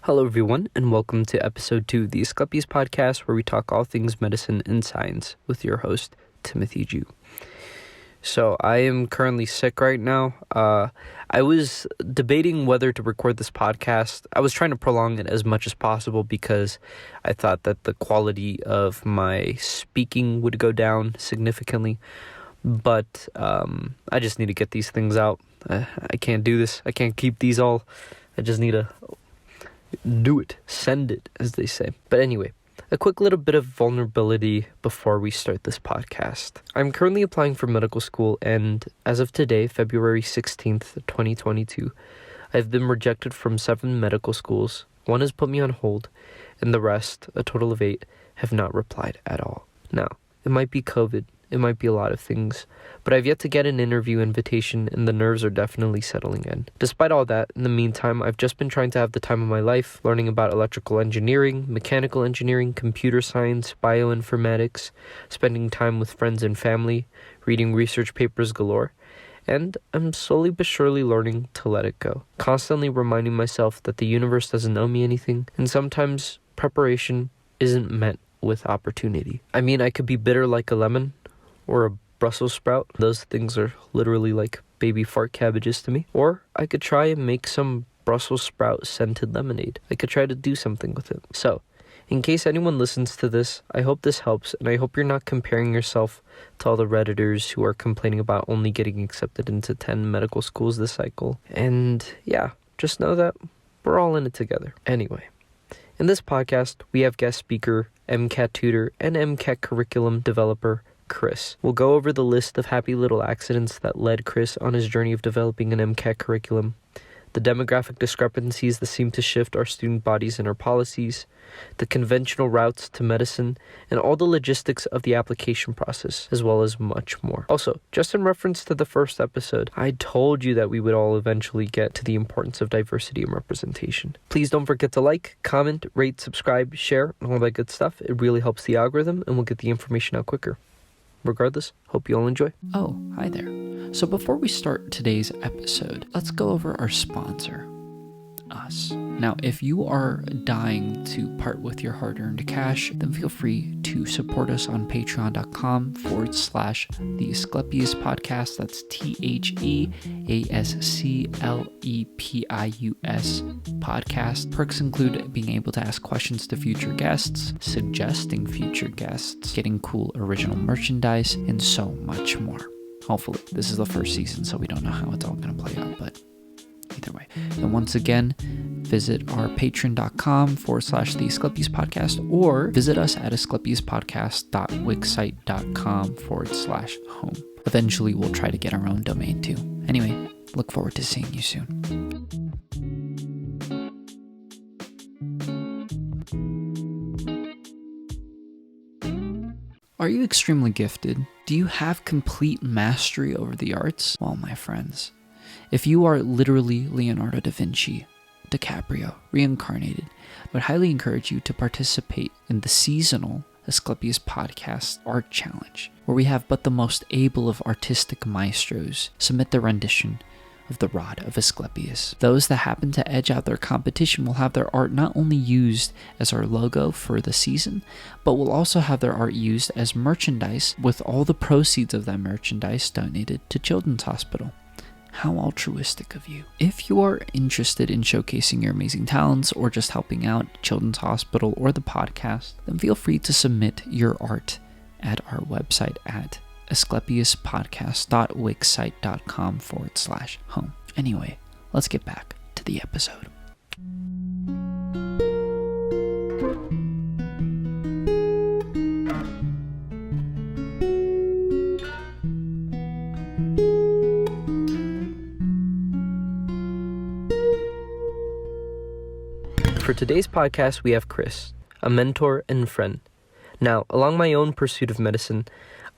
Hello everyone, and welcome to episode 2 of the Asclepius podcast, where we talk all things medicine and science with your host, Timothy Jew. So, I am currently sick right now. I was debating whether to record this podcast. I was trying to prolong it as much as possible because I thought that the quality of my speaking would go down significantly. But I just need to get these things out. I can't do this. I can't keep these all. I just need to do it. Send it, as they say. But anyway, a quick little bit of vulnerability before we start this podcast. I'm currently applying for medical school, and as of today, February 16th, 2022, I've been rejected from 7 medical schools. 1 has put me on hold, and the rest, a total of 8, have not replied at all. Now, it might be COVID. It might be a lot of things, but I've yet to get an interview invitation, and the nerves are definitely settling in. Despite all that, in the meantime, I've just been trying to have the time of my life, learning about electrical engineering, mechanical engineering, computer science, bioinformatics, spending time with friends and family, reading research papers galore, and I'm slowly but surely learning to let it go. Constantly reminding myself that the universe doesn't owe me anything, and sometimes preparation isn't met with opportunity. I mean, I could be bitter like a lemon, or a Brussels sprout. Those things are literally like baby fart cabbages to me. Or I could try and make some Brussels sprout scented lemonade. I could try to do something with it. So, in case anyone listens to this, I hope this helps, and I hope you're not comparing yourself to all the Redditors who are complaining about only getting accepted into 10 medical schools this cycle. And yeah, just know that we're all in it together. Anyway, in this podcast, we have guest speaker, MCAT tutor, and MCAT curriculum developer, Chris. We'll go over the list of happy little accidents that led Chris on his journey of developing an MCAT curriculum, the demographic discrepancies that seem to shift our student bodies and our policies, the conventional routes to medicine, and all the logistics of the application process, as well as much more. Also, just in reference to the first episode, I told you that we would all eventually get to the importance of diversity and representation. Please don't forget to like, comment, rate, subscribe, share, and all that good stuff. It really helps the algorithm, and we'll get the information out quicker. Regardless, hope you all enjoy. Oh, hi there. So before we start today's episode, let's go over our sponsor, us. Now, if you are dying to part with your hard-earned cash, then feel free to support us on patreon.com/the Asclepius podcast. That's TheAsclepius podcast. Perks include being able to ask questions to future guests, suggesting future guests, getting cool original merchandise, and so much more. Hopefully, this is the first season, so we don't know how it's all going to play out, but either way. And once again, visit our patreon.com/the Asclepius podcast, or visit us at asclepiuspodcast.wixsite.com/home. Eventually, we'll try to get our own domain too. Anyway, look forward to seeing you soon. Are you extremely gifted? Do you have complete mastery over the arts? Well, my friends, if you are literally Leonardo da Vinci, DiCaprio, reincarnated, I would highly encourage you to participate in the seasonal Asclepius Podcast Art Challenge, where we have but the most able of artistic maestros submit their rendition of the Rod of Asclepius. Those that happen to edge out their competition will have their art not only used as our logo for the season, but will also have their art used as merchandise, with all the proceeds of that merchandise donated to Children's Hospital. How altruistic of you. If you are interested in showcasing your amazing talents or just helping out Children's Hospital or the podcast, then feel free to submit your art at our website at asclepiuspodcast.wixsite.com/home. Anyway, let's get back to the episode. For today's podcast, we have Chris, a mentor and friend. Now, along my own pursuit of medicine,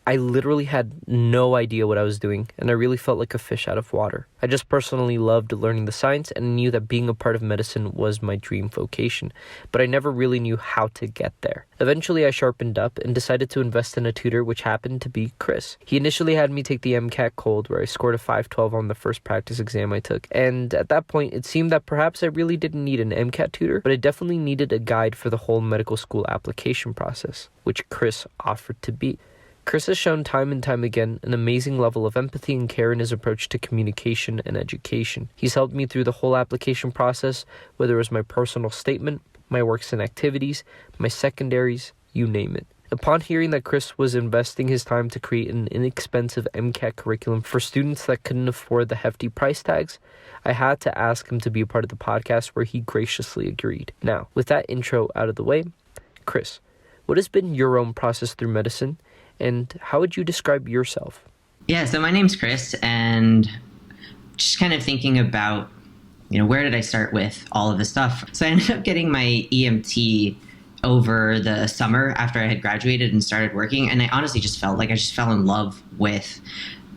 I literally had no idea what I was doing, and I really felt like a fish out of water. I just personally loved learning the science and knew that being a part of medicine was my dream vocation, but I never really knew how to get there. Eventually, I sharpened up and decided to invest in a tutor, which happened to be Chris. He initially had me take the MCAT cold, where I scored a 512 on the first practice exam I took, and at that point, it seemed that perhaps I really didn't need an MCAT tutor, but I definitely needed a guide for the whole medical school application process, which Chris offered to be. Chris has shown time and time again an amazing level of empathy and care in his approach to communication and education. He's helped me through the whole application process, whether it was my personal statement, my works and activities, my secondaries, you name it. Upon hearing that Chris was investing his time to create an inexpensive MCAT curriculum for students that couldn't afford the hefty price tags, I had to ask him to be a part of the podcast, where he graciously agreed. Now, with that intro out of the way, Chris, what has been your own process through medicine? And how would you describe yourself? Yeah, so my name's Chris, and just kind of thinking about, where did I start with all of this stuff? So I ended up getting my EMT over the summer after I had graduated and started working, and I honestly just felt like I just fell in love with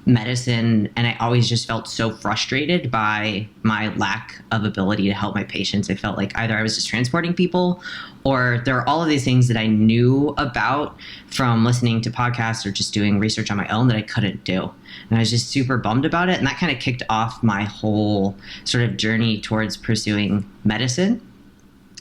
medicine, and I always just felt so frustrated by my lack of ability to help my patients. I felt like either I was just transporting people, or there were all of these things that I knew about from listening to podcasts or just doing research on my own that I couldn't do. And I was just super bummed about it. And that kind of kicked off my whole sort of journey towards pursuing medicine.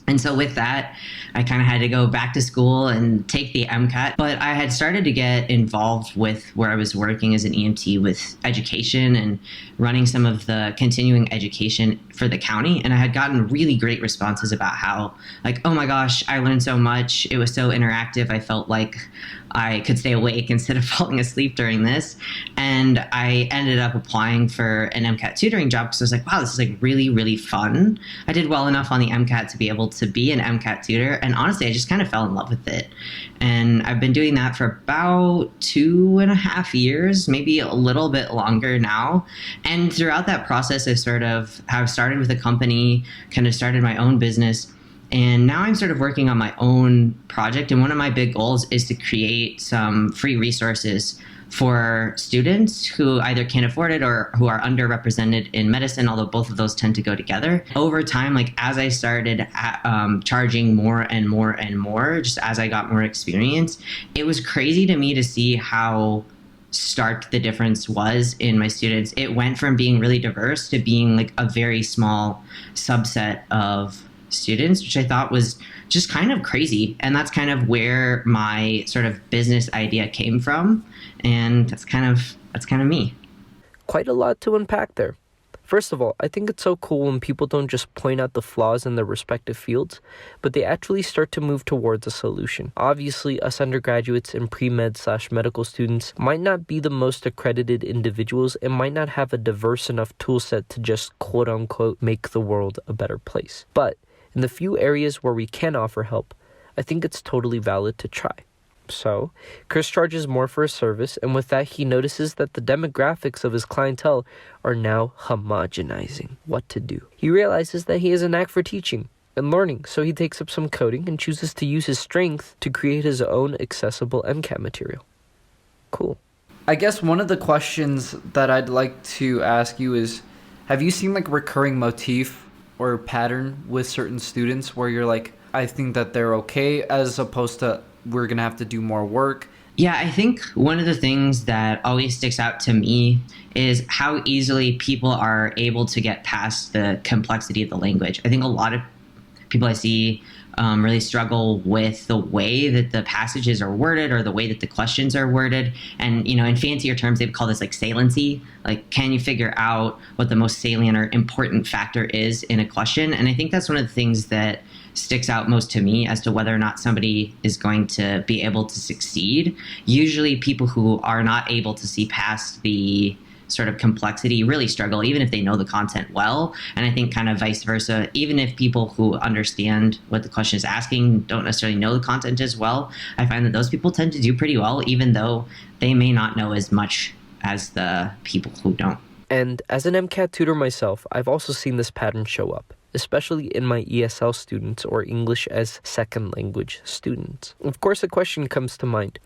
And so with that, I kind of had to go back to school and take the MCAT. But I had started to get involved with where I was working as an EMT with education and running some of the continuing education for the county. And I had gotten really great responses about how, like, oh my gosh, I learned so much. It was so interactive. I felt like I could stay awake instead of falling asleep during this. And I ended up applying for an MCAT tutoring job because I was like, wow, this is like really, really fun. I did well enough on the MCAT to be able to be an MCAT tutor. And honestly, I just kind of fell in love with it. And I've been doing that for about 2.5 years, maybe a little bit longer now. And throughout that process, I sort of have started with a company, kind of started my own business. And now I'm sort of working on my own project. And one of my big goals is to create some free resources for students who either can't afford it or who are underrepresented in medicine, although both of those tend to go together. Over time, like as I started charging more and more and more, just as I got more experience, it was crazy to me to see how stark the difference was in my students. It went from being really diverse to being like a very small subset of students, which I thought was just kind of crazy. And that's kind of where my sort of business idea came from. And that's kind of me. Quite a lot to unpack there. First of all, I think it's so cool when people don't just point out the flaws in their respective fields, but they actually start to move towards a solution. Obviously, us undergraduates and pre-med/medical students might not be the most accredited individuals and might not have a diverse enough tool set to just quote-unquote make the world a better place. But in the few areas where we can offer help, I think it's totally valid to try. So, Chris charges more for his service, and with that, he notices that the demographics of his clientele are now homogenizing what to do. He realizes that he has a knack for teaching and learning, so he takes up some coding and chooses to use his strength to create his own accessible MCAT material. Cool. I guess one of the questions that I'd like to ask you is, have you seen like recurring motif or pattern with certain students where you're like, I think that they're okay, as opposed to we're going to have to do more work? Yeah, I think one of the things that always sticks out to me is how easily people are able to get past the complexity of the language. I think a lot of people I see really struggle with the way that the passages are worded or the way that the questions are worded. And, in fancier terms, they would call this like saliency. Like, can you figure out what the most salient or important factor is in a question? And I think that's one of the things that sticks out most to me as to whether or not somebody is going to be able to succeed. Usually people who are not able to see past the sort of complexity really struggle, even if they know the content well. And I think kind of vice versa, even if people who understand what the question is asking don't necessarily know the content as well, I find that those people tend to do pretty well, even though they may not know as much as the people who don't. And as an MCAT tutor myself, I've also seen this pattern show up, especially in my ESL students or English as second language students. Of course, a question comes to mind.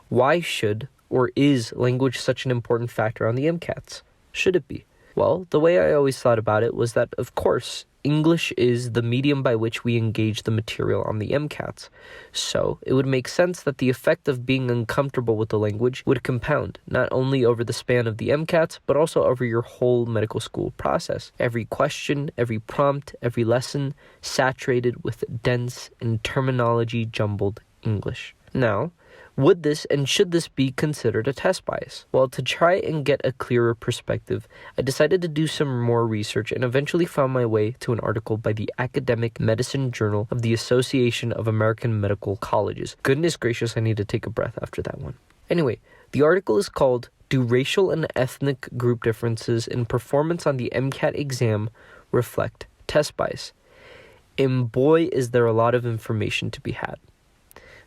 Why should Or is language such an important factor on the MCATs? Should it be? Well, the way I always thought about it was that, of course, English is the medium by which we engage the material on the MCATs. So, it would make sense that the effect of being uncomfortable with the language would compound, not only over the span of the MCATs, but also over your whole medical school process. Every question, every prompt, every lesson, saturated with dense and terminology jumbled English. Now, would this and should this be considered a test bias? Well, to try and get a clearer perspective, I decided to do some more research and eventually found my way to an article by the Academic Medicine Journal of the Association of American Medical Colleges. Goodness gracious, I need to take a breath after that one. Anyway, the article is called "Do Racial and Ethnic Group Differences in Performance on the MCAT Exam Reflect Test Bias?" And boy, is there a lot of information to be had.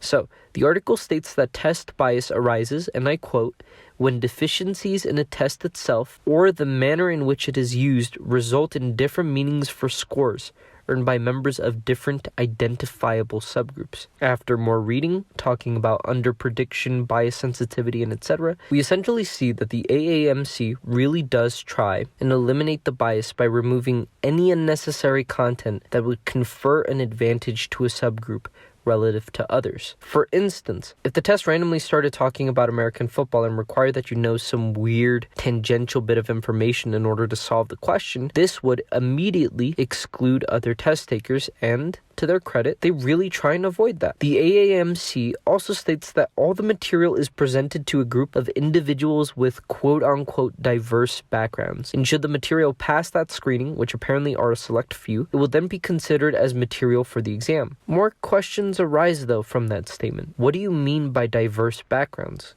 So, the article states that test bias arises, and I quote, "when deficiencies in a test itself or the manner in which it is used result in different meanings for scores earned by members of different identifiable subgroups." After more reading, talking about underprediction, bias sensitivity, and etc., we essentially see that the AAMC really does try and eliminate the bias by removing any unnecessary content that would confer an advantage to a subgroup relative to others. For instance, if the test randomly started talking about American football and required that you know some weird tangential bit of information in order to solve the question, this would immediately exclude other test takers, and to their credit, they really try and avoid that. The AAMC also states that all the material is presented to a group of individuals with quote-unquote diverse backgrounds, and should the material pass that screening, which apparently are a select few, it will then be considered as material for the exam. More questions arise, though, from that statement. What do you mean by diverse backgrounds?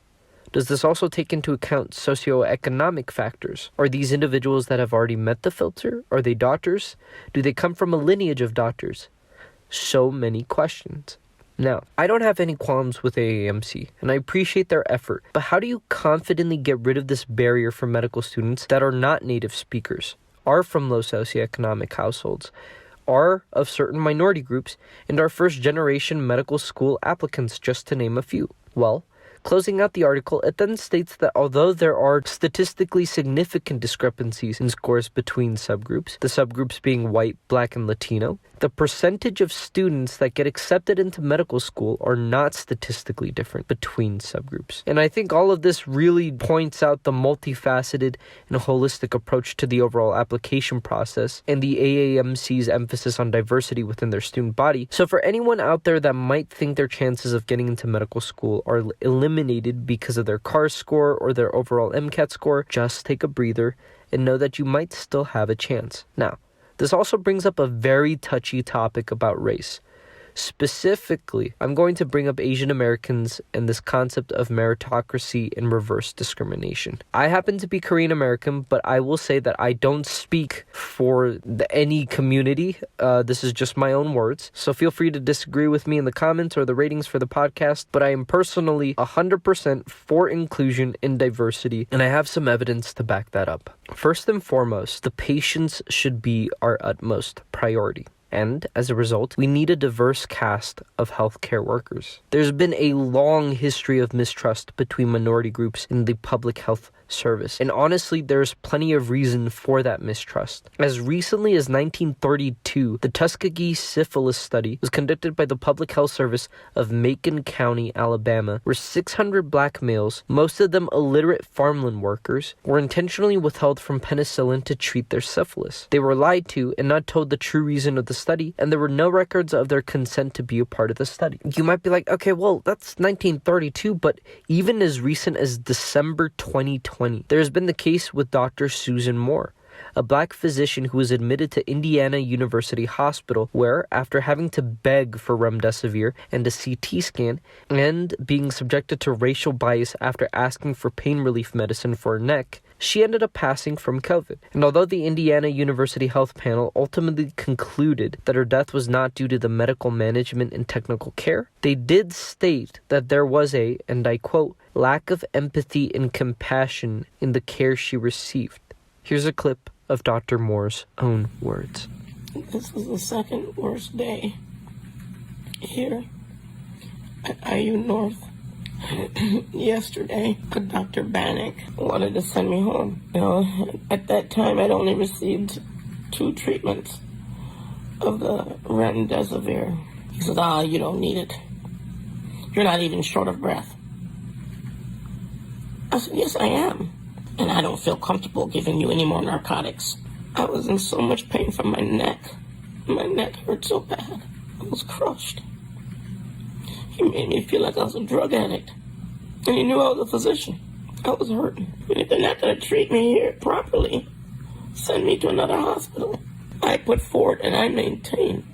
Does this also take into account socioeconomic factors? Are these individuals that have already met the filter? Are they doctors? Do they come from a lineage of doctors? So many questions. Now, I don't have any qualms with AAMC, and I appreciate their effort, but how do you confidently get rid of this barrier for medical students that are not native speakers, are from low socioeconomic households, are of certain minority groups, and are first-generation medical school applicants, just to name a few? Well, closing out the article, it then states that although there are statistically significant discrepancies in scores between subgroups, the subgroups being white, black, and Latino, the percentage of students that get accepted into medical school are not statistically different between subgroups. And I think all of this really points out the multifaceted and holistic approach to the overall application process and the AAMC's emphasis on diversity within their student body. So for anyone out there that might think their chances of getting into medical school are eliminated because of their CARS score or their overall MCAT score, just take a breather and know that you might still have a chance. Now, this also brings up a very touchy topic about race. Specifically, I'm going to bring up Asian Americans and this concept of meritocracy and reverse discrimination. I happen to be Korean American, but I will say that I don't speak for any community. This is just my own words. So feel free to disagree with me in the comments or the ratings for the podcast, but I am personally 100% for inclusion and diversity, and I have some evidence to back that up. First and foremost, the patients should be our utmost priority. And, as a result, we need a diverse cast of healthcare workers. There's been a long history of mistrust between minority groups in the public health service. And honestly, there's plenty of reason for that mistrust. As recently as 1932, the Tuskegee syphilis study was conducted by the Public Health Service of Macon County, Alabama, where 600 black males, most of them illiterate farmland workers, were intentionally withheld from penicillin to treat their syphilis. They were lied to and not told the true reason of the study, and there were no records of their consent to be a part of the study. You might be like, okay, well, that's 1932, but even as recent as December 2020, there's been the case with Dr. Susan Moore, a black physician who was admitted to Indiana University Hospital, where, after having to beg for remdesivir and a CT scan, and being subjected to racial bias after asking for pain relief medicine for her neck, she ended up passing from COVID. And although the Indiana University Health Panel ultimately concluded that her death was not due to the medical management and technical care, they did state that there was a, and I quote, lack of empathy and compassion in the care she received. Here's a clip of Dr. Moore's own words. This is the second worst day here at IU North Yesterday, Dr. Bannock wanted to send me home. At that time, I'd only received 2 treatments of the remdesivir. He says, you don't need it. You're not even short of breath. I said, yes, I am. And I don't feel comfortable giving you any more narcotics. I was in so much pain from my neck. My neck hurt so bad. I was crushed. He made me feel like I was a drug addict. And he knew I was a physician. I was hurting. And if they're not going to treat me here properly, send me to another hospital. I put forward and I maintain,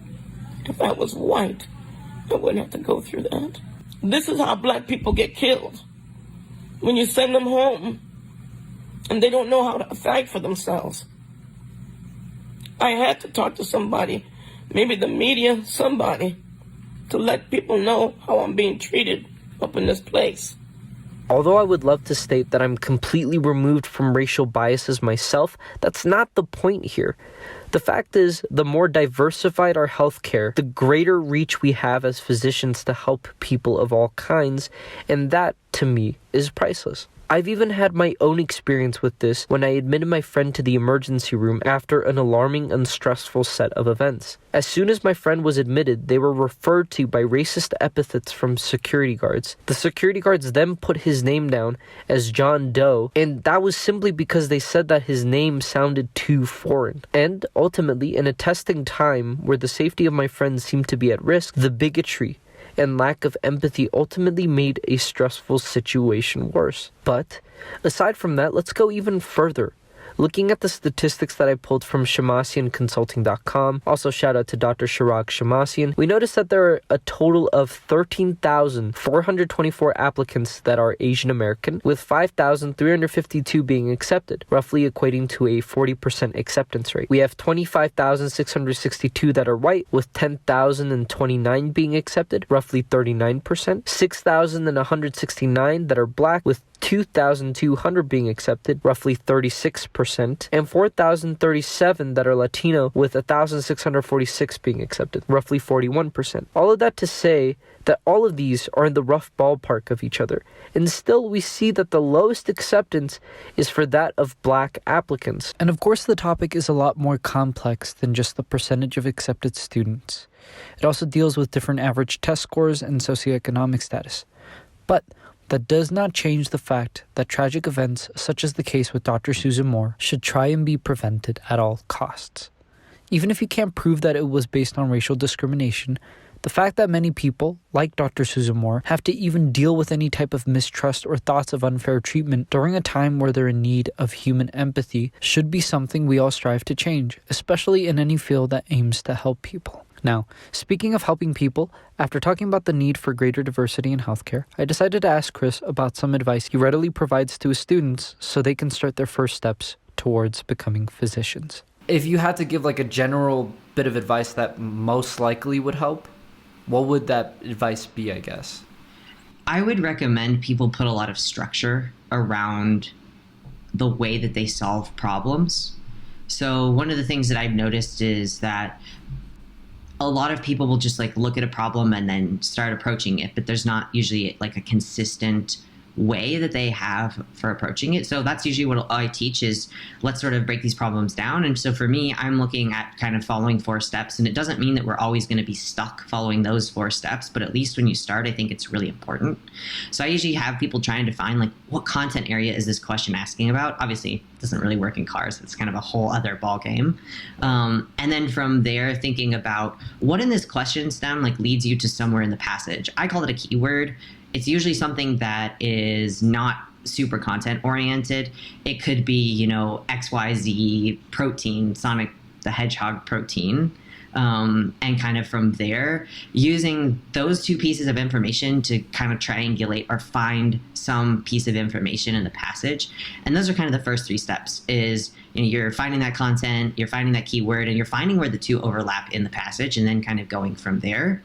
if I was white, I wouldn't have to go through that. This is how black people get killed. When you send them home and they don't know how to fight for themselves. I had to talk to somebody, maybe the media, somebody, to let people know how I'm being treated up in this place. Although I would love to state that I'm completely removed from racial biases myself, that's not the point here. The fact is, the more diversified our healthcare, the greater reach we have as physicians to help people of all kinds, and that, to me, is priceless. I've even had my own experience with this when I admitted my friend to the emergency room after an alarming and stressful set of events. As soon as my friend was admitted, they were referred to by racist epithets from security guards. The security guards then put his name down as John Doe, and that was simply because they said that his name sounded too foreign. And ultimately, in a testing time where the safety of my friend seemed to be at risk, the bigotry and lack of empathy ultimately made a stressful situation worse. But aside from that, let's go even further. Looking at the statistics that I pulled from ShamasianConsulting.com, also shout out to Dr. Chirag Shamasian, we noticed that there are a total of 13,424 applicants that are Asian American, with 5,352 being accepted, roughly equating to a 40% acceptance rate. We have 25,662 that are white, with 10,029 being accepted, roughly 39%, 6,169 that are black, with 2,200 being accepted, roughly 36%, and 4,037 that are Latino, with 1,646 being accepted, roughly 41%. All of that to say that all of these are in the rough ballpark of each other, and still we see that the lowest acceptance is for that of black applicants. And of course, the topic is a lot more complex than just the percentage of accepted students. It also deals with different average test scores and socioeconomic status. But that does not change the fact that tragic events, such as the case with Dr. Susan Moore, should try and be prevented at all costs. Even if you can't prove that it was based on racial discrimination, the fact that many people, like Dr. Susan Moore, have to even deal with any type of mistrust or thoughts of unfair treatment during a time where they're in need of human empathy should be something we all strive to change, especially in any field that aims to help people. Now, speaking of helping people, after talking about the need for greater diversity in healthcare, I decided to ask Chris about some advice he readily provides to his students so they can start their first steps towards becoming physicians. If you had to give like a general bit of advice that most likely would help, what would that advice be, I guess? I would recommend people put a lot of structure around the way that they solve problems. So one of the things that I've noticed is that a lot of people will just like look at a problem and then start approaching it, but there's not usually like a consistent way that they have for approaching it. So that's usually what I teach is let's sort of break these problems down. And so for me, I'm looking at kind of following 4 steps, and it doesn't mean that we're always going to be stuck following those 4 steps, but at least when you start, I think it's really important. So I usually have people trying to find like what content area is this question asking about? Obviously, it doesn't really work in cars. It's kind of a whole other ball game. And then from there, thinking about what in this question stem like leads you to somewhere in the passage. I call it a keyword. It's usually something that is not super content oriented. It could be, XYZ protein, Sonic the Hedgehog protein. And kind of from there, using those 2 pieces of information to kind of triangulate or find some piece of information in the passage. And those are kind of the first 3 steps is, you're finding that content, you're finding that keyword, and you're finding where the 2 overlap in the passage, and then kind of going from there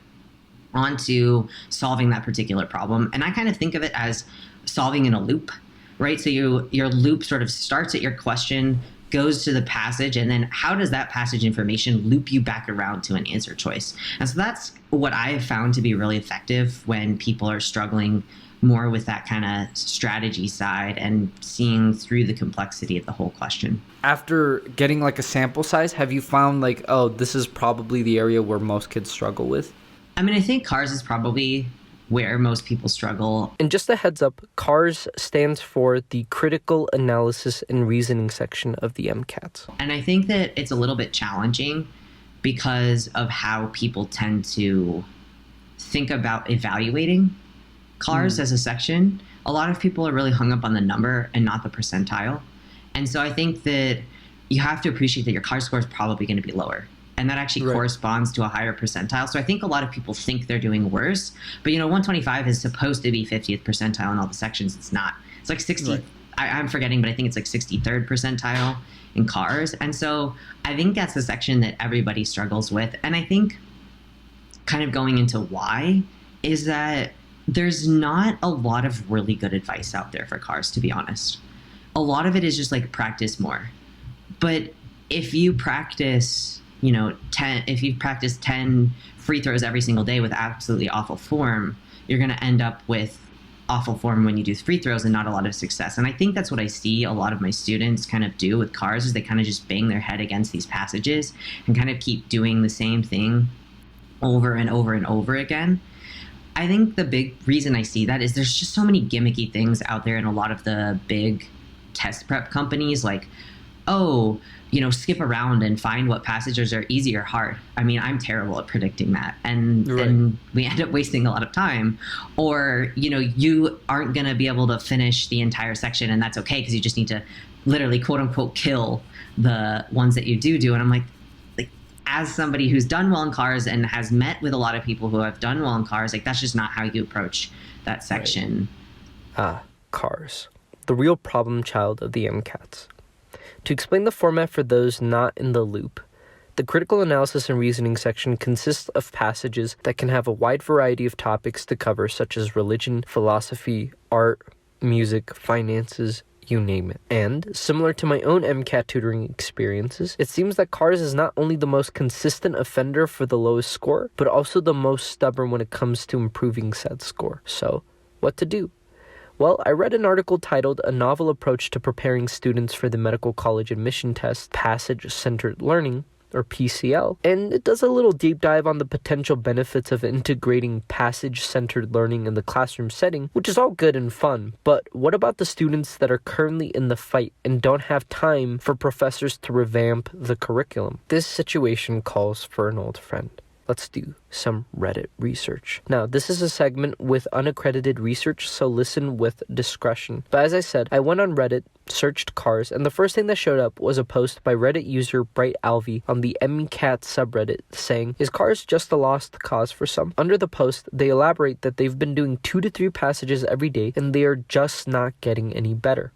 onto solving that particular problem. And I kind of think of it as solving in a loop, right? So your loop sort of starts at your question, goes to the passage, and then how does that passage information loop you back around to an answer choice? And so that's what I have found to be really effective when people are struggling more with that kind of strategy side and seeing through the complexity of the whole question. After getting like a sample size, have you found like, oh, this is probably the area where most kids struggle with? I mean, I think CARS is probably where most people struggle. And just a heads up, CARS stands for the Critical Analysis and Reasoning section of the MCAT. And I think that it's a little bit challenging because of how people tend to think about evaluating CARS as a section. A lot of people are really hung up on the number and not the percentile. And so I think that you have to appreciate that your CARS score is probably going to be lower. And that actually corresponds to a higher percentile. So I think a lot of people think they're doing worse. But, 125 is supposed to be 50th percentile in all the sections. It's not. It's like 60. Right. I'm forgetting, but I think it's like 63rd percentile in CARS. And so I think that's the section that everybody struggles with. And I think kind of going into why is that there's not a lot of really good advice out there for CARS, to be honest. A lot of it is just like practice more. But if you practice, 10 free throws every single day with absolutely awful form, you're going to end up with awful form when you do free throws and not a lot of success. And I think that's what I see a lot of my students kind of do with CARS is they kind of just bang their head against these passages and kind of keep doing the same thing over and over and over again. I think the big reason I see that is there's just so many gimmicky things out there in a lot of the big test prep companies, like, skip around and find what passages are easy or hard. I mean, I'm terrible at predicting that. And then we end up wasting a lot of time. Or, you aren't going to be able to finish the entire section, and that's okay because you just need to literally, quote unquote, kill the ones that you do. And I'm like, as somebody who's done well in CARS and has met with a lot of people who have done well in CARS, that's just not how you approach that section. CARS, the real problem child of the MCATs. To explain the format for those not in the loop, the Critical Analysis and Reasoning section consists of passages that can have a wide variety of topics to cover, such as religion, philosophy, art, music, finances, you name it. And, similar to my own MCAT tutoring experiences, it seems that CARS is not only the most consistent offender for the lowest score, but also the most stubborn when it comes to improving said score. So, what to do? Well, I read an article titled A Novel Approach to Preparing Students for the Medical College Admission Test, Passage-Centered Learning, or PCL, and it does a little deep dive on the potential benefits of integrating passage-centered learning in the classroom setting, which is all good and fun, but what about the students that are currently in the fight and don't have time for professors to revamp the curriculum? This situation calls for an old friend. Let's do some Reddit research. Now, this is a segment with unaccredited research, so listen with discretion. But as I said, I went on Reddit, searched CARS, and the first thing that showed up was a post by Reddit user Bright Alvey on the MCAT subreddit saying, "Is CARS just a lost cause for some?" Under the post, they elaborate that they've been doing 2 to 3 passages every day, and they are just not getting any better.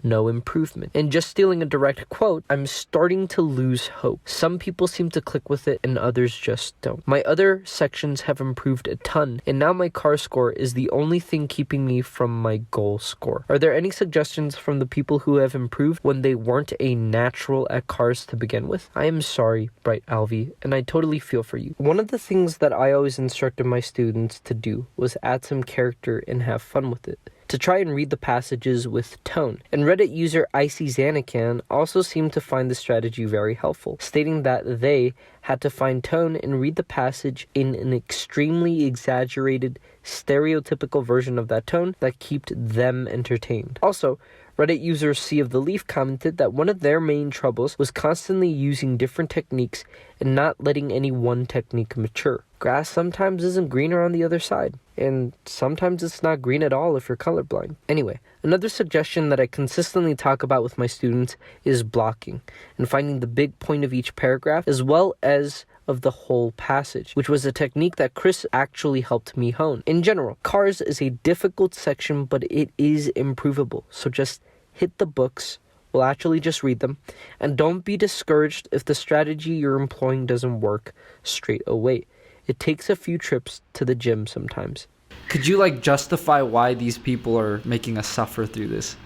No improvement. And just stealing a direct quote, "I'm starting to lose hope. Some people seem to click with it and others just don't. My other sections have improved a ton, and now my CAR score is the only thing keeping me from my goal score. Are there any suggestions from the people who have improved when they weren't a natural at CARS to begin with?" I am sorry, Bright Alvey, and I totally feel for you. One of the things that I always instructed my students to do was add some character and have fun with it, to try and read the passages with tone. And Reddit user Icy Zanakan also seemed to find the strategy very helpful, stating that they had to find tone and read the passage in an extremely exaggerated, stereotypical version of that tone that kept them entertained. Also, Reddit user Sea of the Leaf commented that one of their main troubles was constantly using different techniques and not letting any one technique mature. Grass sometimes isn't greener on the other side, and sometimes it's not green at all if you're colorblind. Anyway, another suggestion that I consistently talk about with my students is blocking and finding the big point of each paragraph as well as of the whole passage, which was a technique that Chris actually helped me hone. In general, CARS is a difficult section, but it is improvable, so just hit the books. We'll actually just read them, and don't be discouraged if the strategy you're employing doesn't work straight away. It takes a few trips to the gym sometimes. Could you justify why these people are making us suffer through this?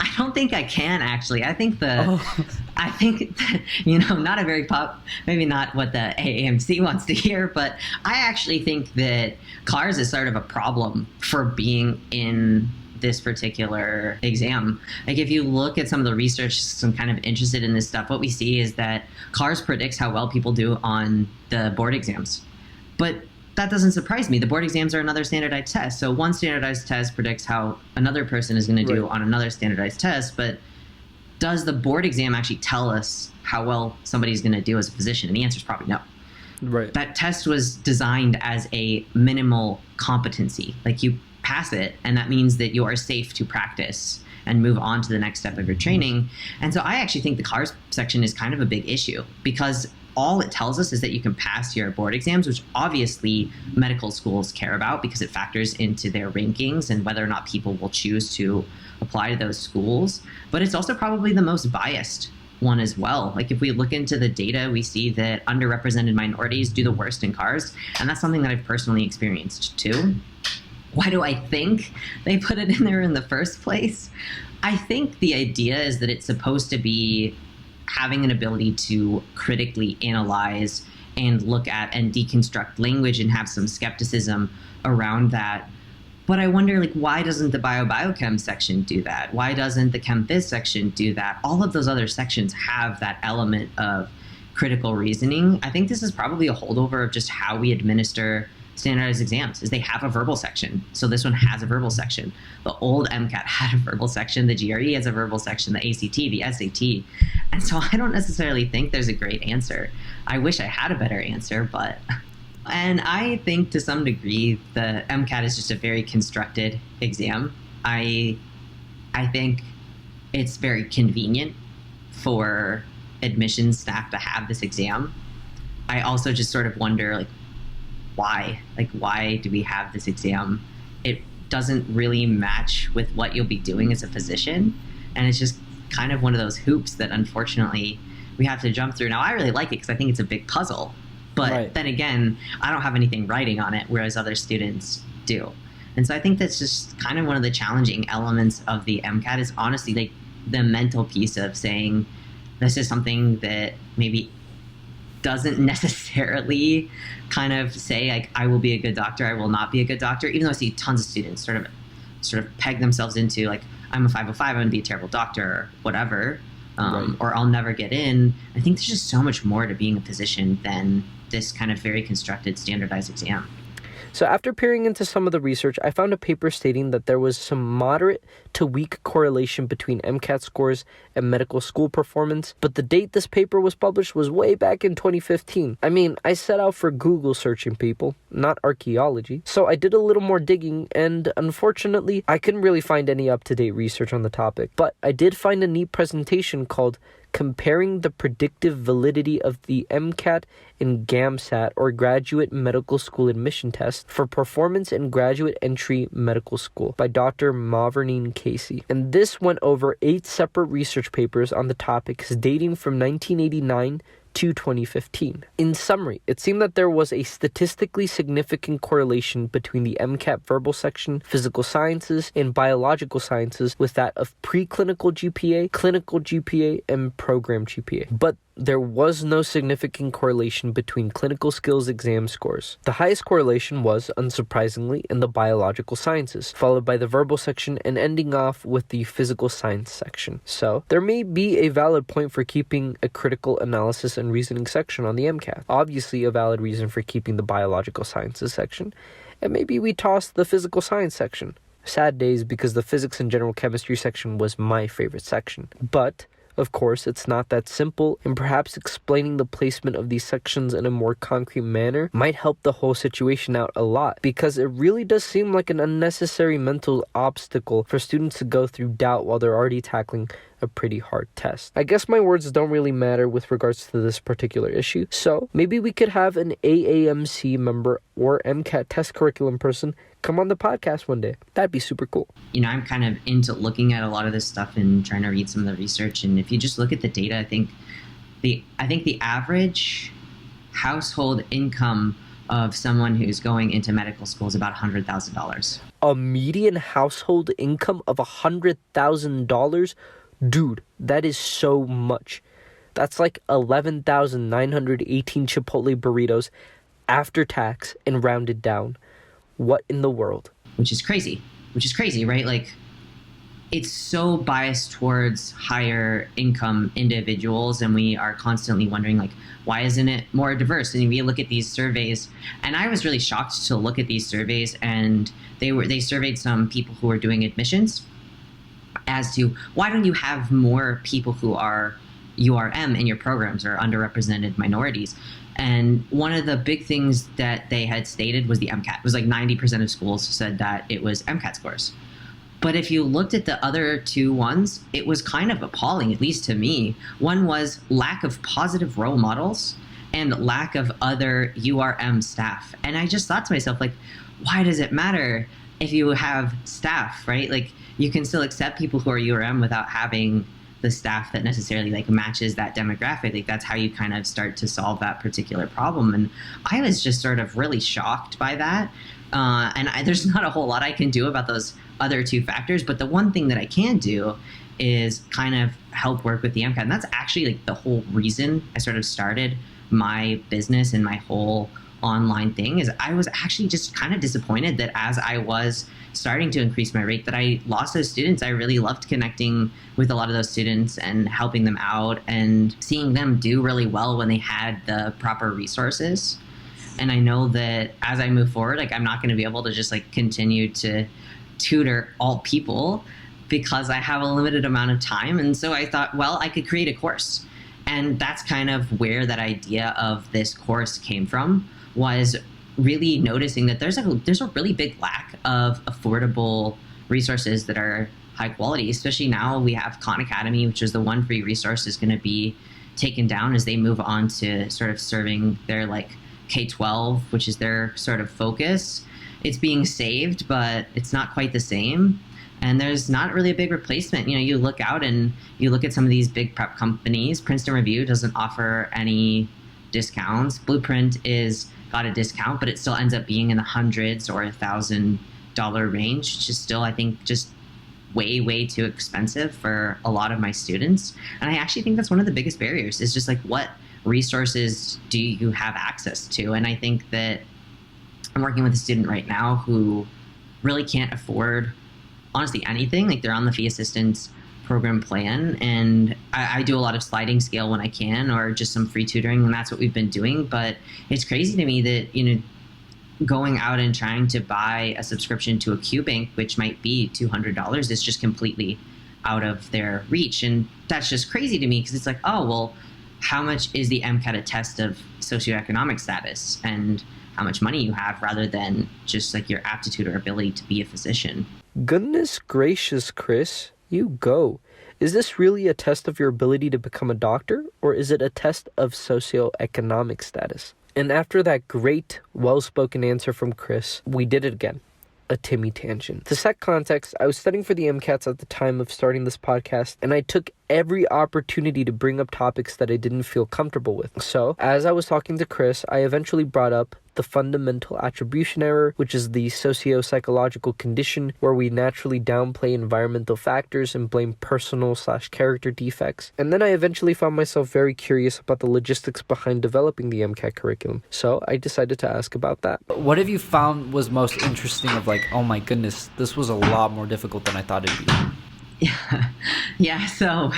I don't think I can actually. I think not a very maybe not what the AAMC wants to hear, but I actually think that CARS is sort of a problem for being in this particular exam. Like if you look at some of the research, I'm kind of interested in this stuff, what we see is that CARS predicts how well people do on the board exams. But that doesn't surprise me. The board exams are another standardized test. So one standardized test predicts how another person is going to do on another standardized test. But does the board exam actually tell us how well somebody's going to do as a physician? And the answer is probably no. Right. That test was designed as a minimal competency. Like you pass it, and that means that you are safe to practice and move on to the next step of your training. And so I actually think the CARS section is kind of a big issue, because all it tells us is that you can pass your board exams, which obviously medical schools care about because it factors into their rankings and whether or not people will choose to apply to those schools. But it's also probably the most biased one as well. Like if we look into the data, we see that underrepresented minorities do the worst in CARS, and that's something that I've personally experienced too. Why do I think they put it in there in the first place? I think the idea is that it's supposed to be having an ability to critically analyze and look at and deconstruct language and have some skepticism around that. But I wonder, like, why doesn't the biochem section do that? Why doesn't the chem phys section do that? All of those other sections have that element of critical reasoning. I think this is probably a holdover of just how we administer standardized exams, is they have a verbal section. So this one has a verbal section. The old MCAT had a verbal section. The GRE has a verbal section, the ACT, the SAT. And so I don't necessarily think there's a great answer. I wish I had a better answer, but... And I think to some degree the MCAT is just a very constructed exam. I think it's very convenient for admissions staff to have this exam. I also just sort of wonder, like, why? Like, why do we have this exam? It doesn't really match with what you'll be doing as a physician. And it's just kind of one of those hoops that unfortunately we have to jump through. Now, I really like it because I think it's a big puzzle. But then again, I don't have anything writing on it, whereas other students do. And so I think that's just kind of one of the challenging elements of the MCAT is honestly like the mental piece of saying this is something that maybe doesn't necessarily kind of say like I will be a good doctor, I will not be a good doctor, even though I see tons of students sort of peg themselves into like I'm a 505, I'm going to be a terrible doctor or whatever, or I'll never get in. I think there's just so much more to being a physician than this kind of very constructed standardized exam. So after peering into some of the research, I found a paper stating that there was some moderate to weak correlation between MCAT scores and medical school performance, but the date this paper was published was way back in 2015. I mean, I set out for Google searching, people, not archaeology. So I did a little more digging, and unfortunately, I couldn't really find any up-to-date research on the topic, but I did find a neat presentation called Comparing the Predictive Validity of the MCAT and GAMSAT, or Graduate Medical School Admission Test, for Performance in Graduate Entry Medical School by Dr. Mavernine Casey. And this went over 8 separate research papers on the topics dating from 1989 to 2015. In summary, it seemed that there was a statistically significant correlation between the MCAT verbal section, physical sciences, and biological sciences with that of preclinical GPA, clinical GPA, and program GPA. But there was no significant correlation between clinical skills exam scores. The highest correlation was, unsurprisingly, in the biological sciences, followed by the verbal section and ending off with the physical science section. So, there may be a valid point for keeping a critical analysis and reasoning section on the MCAT. Obviously, a valid reason for keeping the biological sciences section. And maybe we toss the physical science section. Sad days because the physics and general chemistry section was my favorite section. But of course, it's not that simple, and perhaps explaining the placement of these sections in a more concrete manner might help the whole situation out a lot, because it really does seem like an unnecessary mental obstacle for students to go through doubt while they're already tackling a pretty hard test. I guess my words don't really matter with regards to this particular issue, so maybe we could have an AAMC member or MCAT test curriculum person come on the podcast one day. That'd be super cool. You know, I'm kind of into looking at a lot of this stuff and trying to read some of the research, and if you just look at the data, I think the average household income of someone who's going into medical school is about $100,000. A median household income of $100,000? Dude, that is so much. That's like 11,918 Chipotle burritos after tax and rounded down. What in the world? Which is crazy, right? Like, it's so biased towards higher income individuals, and we are constantly wondering, like, why isn't it more diverse? And we look at these surveys, and I was really shocked to look at these surveys, and they surveyed some people who were doing admissions as to why don't you have more people who are URM in your programs or underrepresented minorities. And one of the big things that they had stated was the MCAT. It was like 90% of schools said that it was MCAT scores. But if you looked at the other two ones, it was kind of appalling, at least to me. One was lack of positive role models and lack of other URM staff. And I just thought to myself, like, why does it matter if you have staff, right? Like, you can still accept people who are URM without having the staff that necessarily like matches that demographic. Like, that's how you kind of start to solve that particular problem. And I was just sort of really shocked by that. There's not a whole lot I can do about those other two factors, but the one thing that I can do is kind of help work with the MCAT. And that's actually like the whole reason I sort of started my business and my whole online thing. Is I was actually just kind of disappointed that as I was starting to increase my rate, that I lost those students. I really loved connecting with a lot of those students and helping them out and seeing them do really well when they had the proper resources. And I know that as I move forward, like, I'm not going to be able to just like continue to tutor all people because I have a limited amount of time. And so I thought, well, I could create a course. And that's kind of where that idea of this course came from, was really noticing that there's a really big lack of affordable resources that are high quality. Especially now we have Khan Academy, which is the one free resource, is going to be taken down as they move on to sort of serving their like K-12, which is their sort of focus. It's being saved, but it's not quite the same. And there's not really a big replacement. You know, you look out and you look at some of these big prep companies. Princeton Review doesn't offer any discounts. Blueprint is got a discount, but it still ends up being in the hundreds or $1,000 range, which is still, I think, just way too expensive for a lot of my students. And I actually think that's one of the biggest barriers, is just like, what resources do you have access to? And I think that I'm working with a student right now who really can't afford, honestly, anything. Like, they're on the fee assistance program plan, and I do a lot of sliding scale when I can, or just some free tutoring, and that's what we've been doing. But it's crazy to me that, you know, going out and trying to buy a subscription to a QBank, which might be $200, is just completely out of their reach. And that's just crazy to me, because it's like, oh, well, how much is the MCAT a test of socioeconomic status and how much money you have, rather than just like your aptitude or ability to be a physician? Goodness gracious, Chris, you go. Is this really a test of your ability to become a doctor, or is it a test of socioeconomic status? And after that great, well-spoken answer from Chris, we did it again. A Timmy tangent. To set context, I was studying for the MCATs at the time of starting this podcast, and I took every opportunity to bring up topics that I didn't feel comfortable with. So, as I was talking to Chris, I eventually brought up the fundamental attribution error, which is the socio-psychological condition where we naturally downplay environmental factors and blame personal/character defects. And then I eventually found myself very curious about the logistics behind developing the MCAT curriculum. So I decided to ask about that. What have you found was most interesting of like, oh my goodness, this was a lot more difficult than I thought it'd be? Yeah, so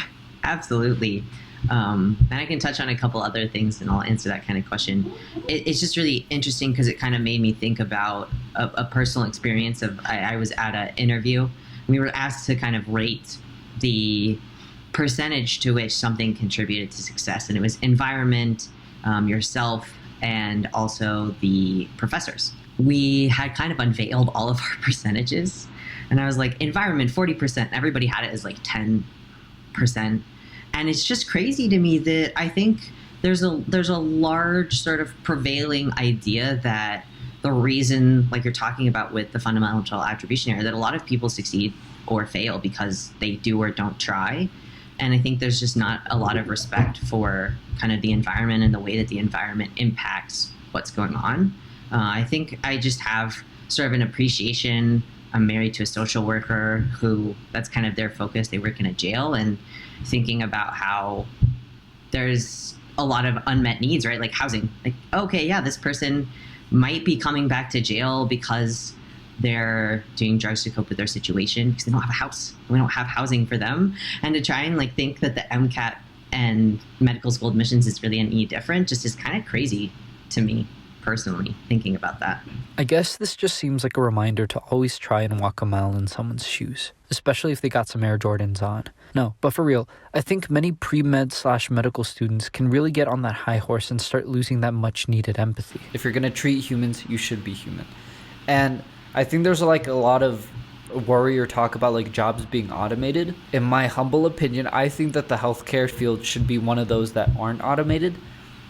absolutely. And I can touch on a couple other things and I'll answer that kind of question. It's just really interesting because it kind of made me think about a personal experience of, I was at an interview. We were asked to kind of rate the percentage to which something contributed to success. And it was environment, yourself, and also the professors. We had kind of unveiled all of our percentages. And I was like, environment, 40%. Everybody had it as like 10%. And it's just crazy to me that I think there's a large sort of prevailing idea that the reason, like you're talking about with the fundamental attribution error, that a lot of people succeed or fail because they do or don't try. And I think there's just not a lot of respect for kind of the environment and the way that the environment impacts what's going on. I think I just have sort of an appreciation. I'm married to a social worker who that's kind of their focus. They work in a jail, and thinking about how there's a lot of unmet needs, right? Like housing. Like, okay, yeah, this person might be coming back to jail because they're doing drugs to cope with their situation because they don't have a house. We don't have housing for them. And to try and like think that the MCAT and medical school admissions is really any different just is kind of crazy to me personally, thinking about that. I guess this just seems like a reminder to always try and walk a mile in someone's shoes, especially if they got some Air Jordans on. No, but for real, I think many pre-med/medical students can really get on that high horse and start losing that much needed empathy. If you're going to treat humans, you should be human. And I think there's like a lot of worry or talk about like jobs being automated. In my humble opinion, I think that the healthcare field should be one of those that aren't automated,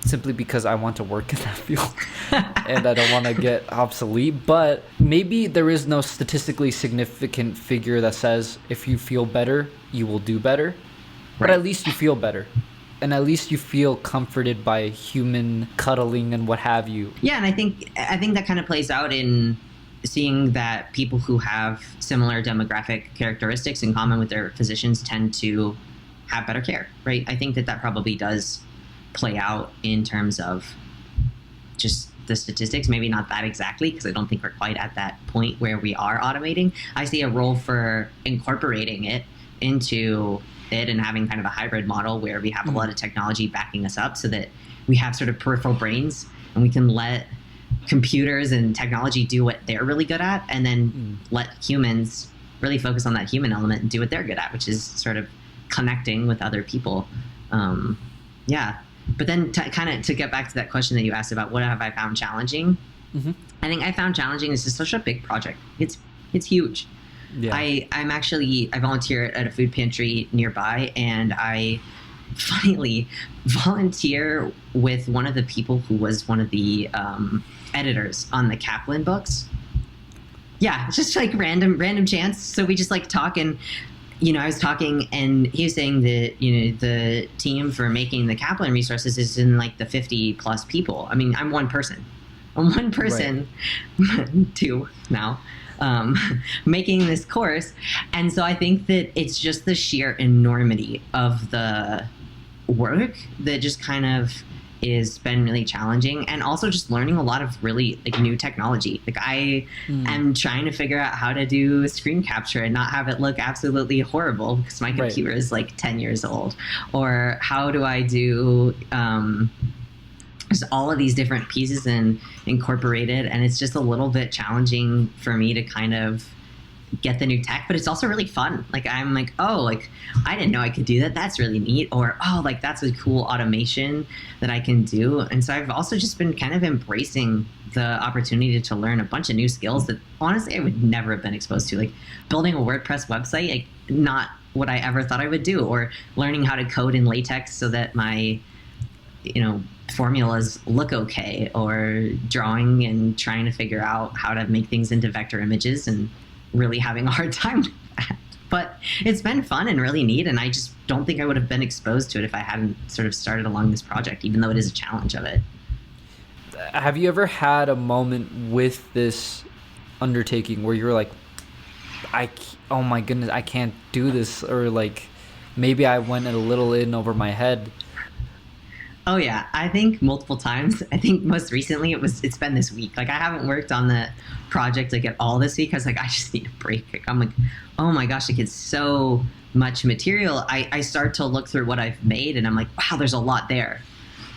simply because I want to work in that field and I don't want to get obsolete. But maybe there is no statistically significant figure that says if you feel better, you will do better. But at least you feel better. And at least you feel comforted by human cuddling and what have you. Yeah, and I think that kind of plays out in seeing that people who have similar demographic characteristics in common with their physicians tend to have better care, right? I think that probably does play out in terms of just the statistics, maybe not that exactly, because I don't think we're quite at that point where we are automating. I see a role for incorporating it into it and having kind of a hybrid model where we have a lot of technology backing us up so that we have sort of peripheral brains and we can let computers and technology do what they're really good at, and then let humans really focus on that human element and do what they're good at, which is sort of connecting with other people. Yeah. But then to get back to that question that you asked about what have I found challenging, I think I found challenging is just such a big project. It's huge. Yeah. I volunteer at a food pantry nearby, and I finally volunteer with one of the people who was one of the editors on the Kaplan books. Yeah, it's just like random chance. So we just like talk, and I was talking, and he was saying that the team for making the Kaplan resources is in like the 50 plus people. I mean, I'm one person, right. Two now, making this course, and so I think that it's just the sheer enormity of the work that just kind of is been really challenging, and also just learning a lot of really like new technology. Like I am trying to figure out how to do screen capture and not have it look absolutely horrible because my computer is like 10 years old, or how do I do just all of these different pieces and incorporate it. And it's just a little bit challenging for me to kind of get the new tech, but it's also really fun. Like I'm like, oh, like I didn't know I could do that. That's really neat. Or, oh, like that's a cool automation that I can do. And so I've also just been kind of embracing the opportunity to learn a bunch of new skills that honestly I would never have been exposed to. Like building a WordPress website, like not what I ever thought I would do, or learning how to code in LaTeX so that my, formulas look okay, or drawing and trying to figure out how to make things into vector images and really having a hard time with that. But it's been fun and really neat, and I just don't think I would have been exposed to it if I hadn't sort of started along this project, even though it is a challenge of it. Have you ever had a moment with this undertaking where you're like, oh my goodness, I can't do this, or like maybe I went a little in over my head? Oh yeah, I think multiple times. I think most recently it's been this week. Like I haven't worked on the project like at all this week. I was like, I just need a break. I'm like, oh my gosh, like it's so much material. I start to look through what I've made, and I'm like, wow, there's a lot there.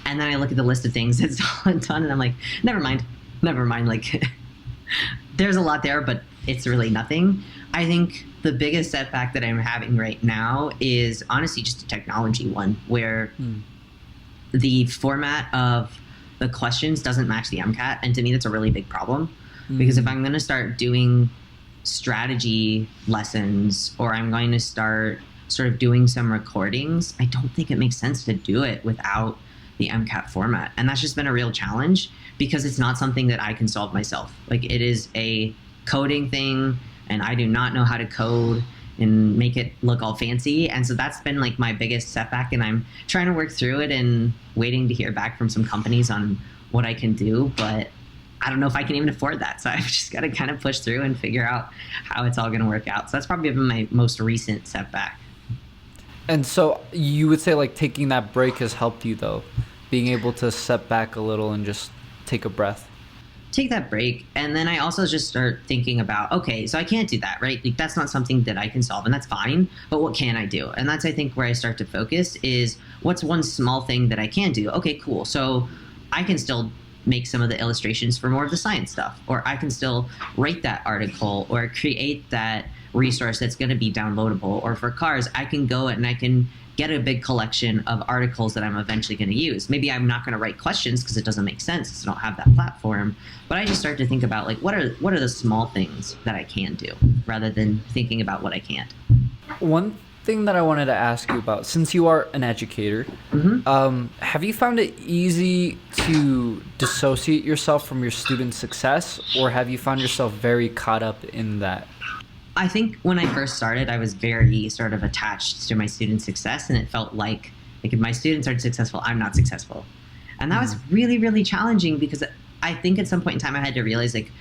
And then I look at the list of things that's all done, and I'm like, never mind. Like there's a lot there, but it's really nothing. I think the biggest setback that I'm having right now is honestly just a technology one, where the format of the questions doesn't match the MCAT. And to me, that's a really big problem, because if I'm going to start doing strategy lessons, or I'm going to start sort of doing some recordings, I don't think it makes sense to do it without the MCAT format. And that's just been a real challenge, because it's not something that I can solve myself. Like it is a coding thing, and I do not know how to code and make it look all fancy. And so that's been like my biggest setback, and I'm trying to work through it and waiting to hear back from some companies on what I can do. But I don't know if I can even afford that. So I've just got to kind of push through and figure out how it's all going to work out. So that's probably been my most recent setback. And so you would say like taking that break has helped you though, being able to step back a little and just take a breath. Take that break. And then I also just start thinking about, okay, so I can't do that, right? Like that's not something that I can solve, and that's fine, but what can I do? And that's, I think, where I start to focus is what's one small thing that I can do? Okay, cool. So I can still make some of the illustrations for more of the science stuff, or I can still write that article or create that resource that's going to be downloadable. Or for cars, I can go and I can get a big collection of articles that I'm eventually going to use. Maybe I'm not going to write questions because it doesn't make sense because I don't have that platform. But I just start to think about like what are the small things that I can do rather than thinking about what I can't. One thing that I wanted to ask you about, since you are an educator, have you found it easy to dissociate yourself from your student success, or have you found yourself very caught up in that? I think when I first started, I was very sort of attached to my student success, and it felt like if my students aren't successful, I'm not successful. And that was really, really challenging because I think at some point in time I had to realize like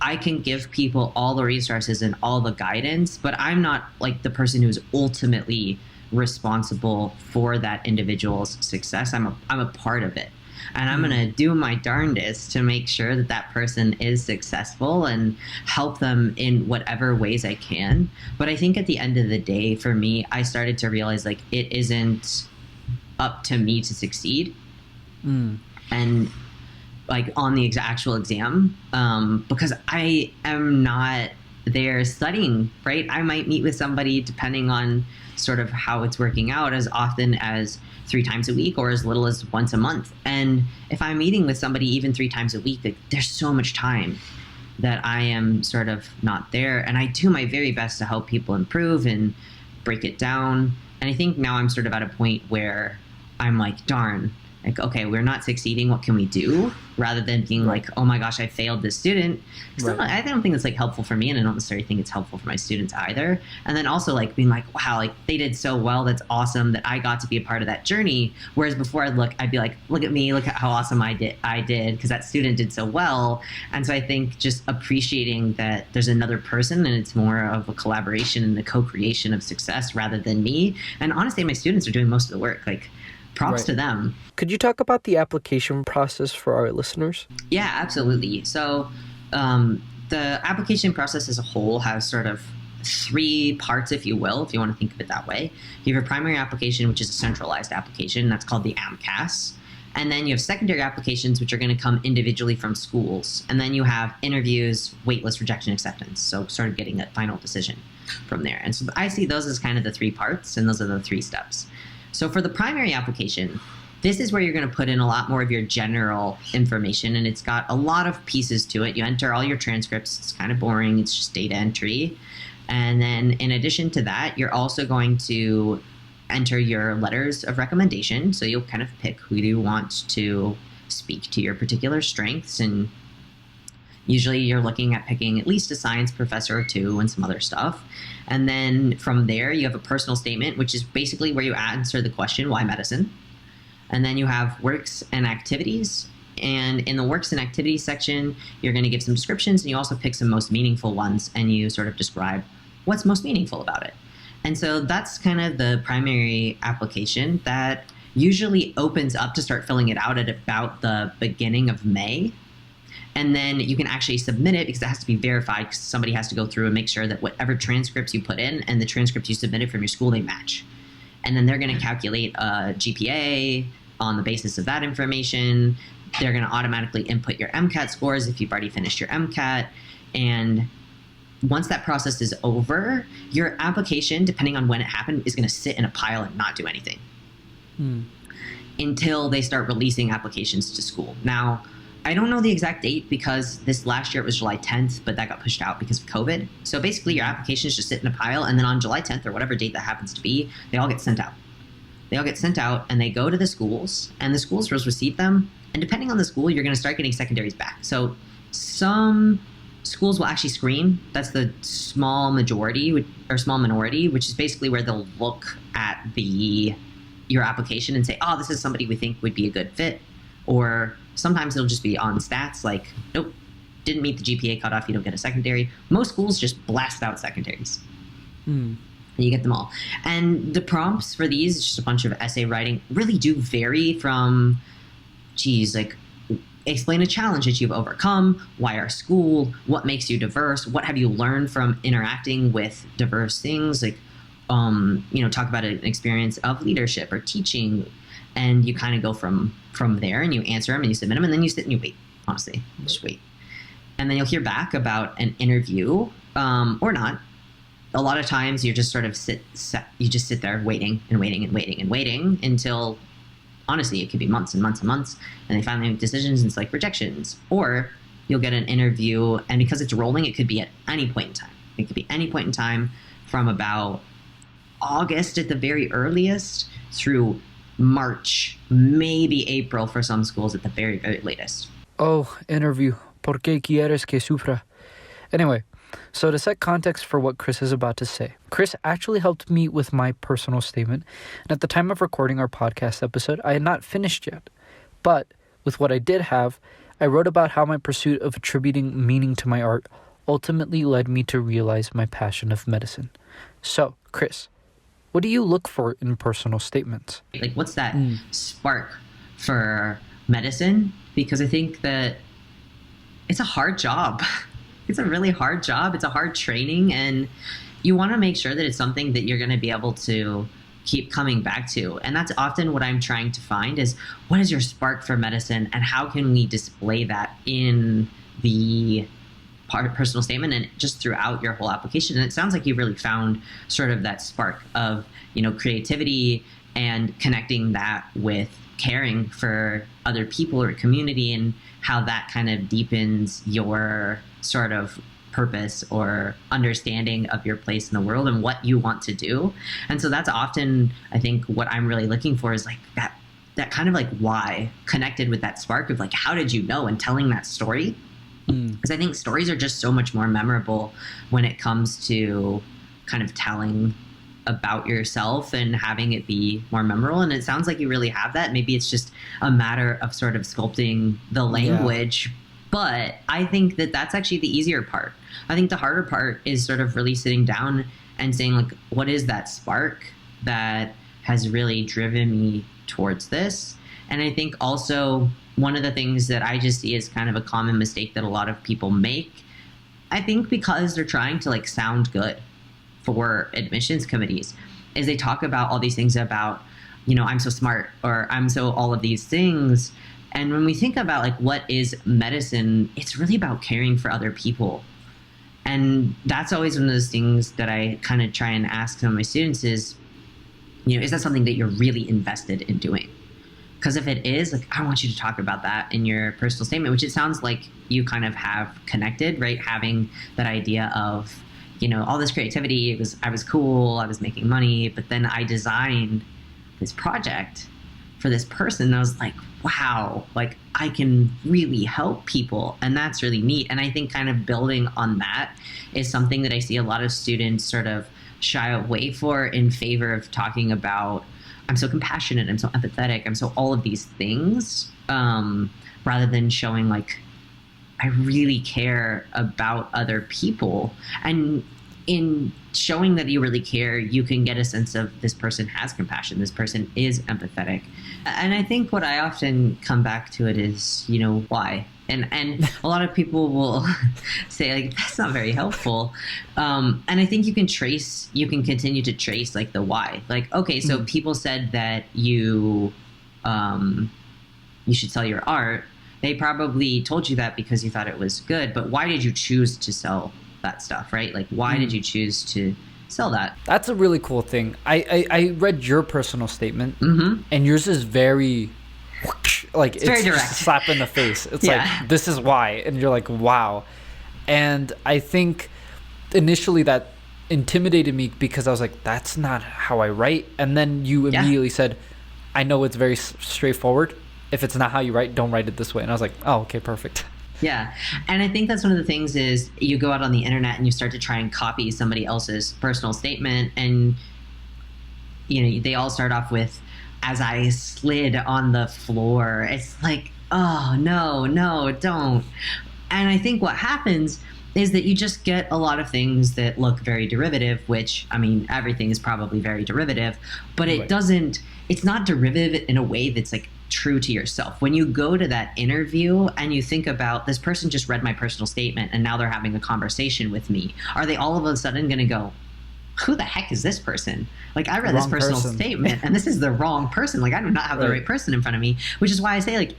I can give people all the resources and all the guidance, but I'm not like the person who's ultimately responsible for that individual's success. I'm a part of it. And I'm going to do my darndest to make sure that that person is successful and help them in whatever ways I can. But I think at the end of the day, for me, I started to realize like it isn't up to me to succeed. And like on the actual exam, because I am not there studying, right? I might meet with somebody depending on sort of how it's working out as often as 3 times a week or as little as once a month. And if I'm meeting with somebody even 3 times a week, like, there's so much time that I am sort of not there. And I do my very best to help people improve and break it down. And I think now I'm sort of at a point where I'm like, darn, like, okay, we're not succeeding. What can we do? Rather than being like, oh my gosh, I failed this student. Right. I don't think it's like helpful for me, and I don't necessarily think it's helpful for my students either. And then also like being like, wow, like they did so well. That's awesome that I got to be a part of that journey. Whereas before I'd be like, look at me, look at how awesome I did because that student did so well. And so I think just appreciating that there's another person and it's more of a collaboration and the co-creation of success rather than me. And honestly, my students are doing most of the work. Like, props to them. Could you talk about the application process for our listeners? Yeah, absolutely. So the application process as a whole has sort of 3 parts, if you will, if you want to think of it that way. You have a primary application, which is a centralized application. That's called the MCAS. And then you have secondary applications, which are going to come individually from schools. And then you have interviews, waitlist, rejection, acceptance. So sort of getting that final decision from there. And so I see those as kind of the 3 parts, and those are the 3 steps. So for the primary application, this is where you're going to put in a lot more of your general information, and it's got a lot of pieces to it. You enter all your transcripts. It's kind of boring. It's just data entry. And then in addition to that, you're also going to enter your letters of recommendation. So you'll kind of pick who you want to speak to your particular strengths, and usually you're looking at picking at least a science professor or 2 and some other stuff. And then from there, you have a personal statement, which is basically where you answer the question, why medicine? And then you have works and activities. And in the works and activities section, you're going to give some descriptions, and you also pick some most meaningful ones, and you sort of describe what's most meaningful about it. And so that's kind of the primary application that usually opens up to start filling it out at about the beginning of May. And then you can actually submit it because it has to be verified, because somebody has to go through and make sure that whatever transcripts you put in and the transcripts you submitted from your school, they match. And then they're going to calculate a GPA on the basis of that information. They're going to automatically input your MCAT scores if you've already finished your MCAT. And once that process is over, your application, depending on when it happened, is going to sit in a pile and not do anything until they start releasing applications to school. Now, I don't know the exact date because this last year it was July 10th, but that got pushed out because of COVID. So basically your applications just sit in a pile, and then on July 10th or whatever date that happens to be, they all get sent out. They all get sent out and they go to the schools, and the schools will receive them. And depending on the school, you're going to start getting secondaries back. So some schools will actually screen. That's the small majority or small minority, which is basically where they'll look at your application and say, oh, this is somebody we think would be a good fit. Or Sometimes it'll just be on stats, like, nope, didn't meet the GPA cutoff, you don't get a secondary. Most schools just blast out secondaries. And you get them all. And the prompts for these, just a bunch of essay writing, really do vary from, like, explain a challenge that you've overcome, why our school, what makes you diverse, what have you learned from interacting with diverse things, like, talk about an experience of leadership or teaching, and you kind of go from there, and you answer them and you submit them, and then you sit and you wait. Honestly, just wait, and then you'll hear back about an interview, or not. A lot of times you just sort of sit there waiting until, honestly, it could be months and months and months, and they finally make decisions, and it's like rejections. Or you'll get an interview, and because it's rolling, it could be at any point in time. It could be any point in time from about August at the very earliest through March, maybe April for some schools at the very, very latest. Oh, interview. ¿Por qué quieres que sufra? Anyway, so to set context for what Chris is about to say, Chris actually helped me with my personal statement, and at the time of recording our podcast episode, I had not finished yet. But with what I did have, I wrote about how my pursuit of attributing meaning to my art ultimately led me to realize my passion of medicine. So, Chris, what do you look for in personal statements? Like, what's that spark for medicine? Because I think that it's a hard job. It's a really hard job. It's a hard training, and you want to make sure that it's something that you're going to be able to keep coming back to. And that's often what I'm trying to find is, what is your spark for medicine, and how can we display that in the personal statement and just throughout your whole application? And it sounds like you've really found sort of that spark of, creativity and connecting that with caring for other people or community, and how that kind of deepens your sort of purpose or understanding of your place in the world and what you want to do. And so that's often, I think, what I'm really looking for is like that kind of like why connected with that spark of like, how did you know, and telling that story. Because I think stories are just so much more memorable when it comes to kind of telling about yourself and having it be more memorable. And it sounds like you really have that. Maybe it's just a matter of sort of sculpting the language. Yeah. But I think that that's actually the easier part. I think the harder part is sort of really sitting down and saying, like, what is that spark that has really driven me towards this? And I think also one of the things that I just see as kind of a common mistake that a lot of people make, I think because they're trying to like sound good for admissions committees, is they talk about all these things about, I'm so smart, or I'm so all of these things. And when we think about like what is medicine, it's really about caring for other people. And that's always one of those things that I kind of try and ask some of my students is, is that something that you're really invested in doing? Because if it is, like, I want you to talk about that in your personal statement, which it sounds like you kind of have connected, right? Having that idea of, all this creativity, I was cool, I was making money, but then I designed this project for this person. And I was like, wow, like I can really help people. And that's really neat. And I think kind of building on that is something that I see a lot of students sort of shy away for in favor of talking about, I'm so compassionate, I'm so empathetic, I'm so all of these things, rather than showing like, I really care about other people. And in showing that you really care, you can get a sense of this person has compassion, this person is empathetic. And I think what I often come back to it is, why? And a lot of people will say like, that's not very helpful. And I think you can continue to trace like the why. Like, okay, so people said that you should sell your art. They probably told you that because you thought it was good, but why did you choose to sell that stuff, right? Like, why did you choose to sell that? That's a really cool thing. I read your personal statement, and yours is very, like, it's very direct. Just a slap in the face. It's like, this is why, and you're like, wow. And I think initially that intimidated me because I was like, that's not how I write. And then you immediately said, I know it's very straightforward. If it's not how you write, don't write it this way. And I was like, oh, okay, perfect. Yeah. And I think that's one of the things is you go out on the internet and you start to try and copy somebody else's personal statement. And, they all start off with, as I slid on the floor. It's like, oh, no, don't. And I think what happens is that you just get a lot of things that look very derivative, which, I mean, everything is probably very derivative, but it Right. doesn't, it's not derivative in a way that's like true to yourself. When you go to that interview and you think about this person just read my personal statement and now they're having a conversation with me, are they all of a sudden going to go, who the heck is this person? Like, I read this Wrong personal person. statement and this is the wrong person. Like, I do not have the Right. right person in front of me, which is why I say, like,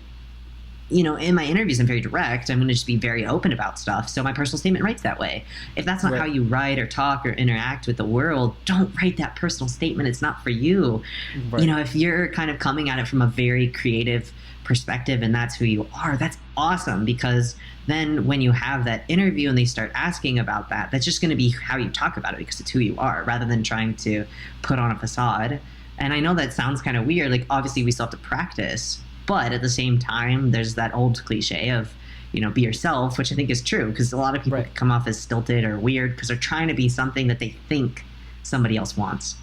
you know, in my interviews, I'm very direct. I'm going to just be very open about stuff. So my personal statement writes that way. If that's not Right. how you write or talk or interact with the world, don't write that personal statement. It's not for you. Right. You know, if you're kind of coming at it from a very creative perspective and that's who you are, that's awesome, because then when you have that interview and they start asking about that, that's just going to be how you talk about it, because it's who you are, rather than trying to put on a facade. And I know that sounds kind of weird. Like, obviously we still have to practice, but at the same time, there's that old cliche of, you know, be yourself, which I think is true, because a lot of people Right. come off as stilted or weird because they're trying to be something that they think somebody else wants.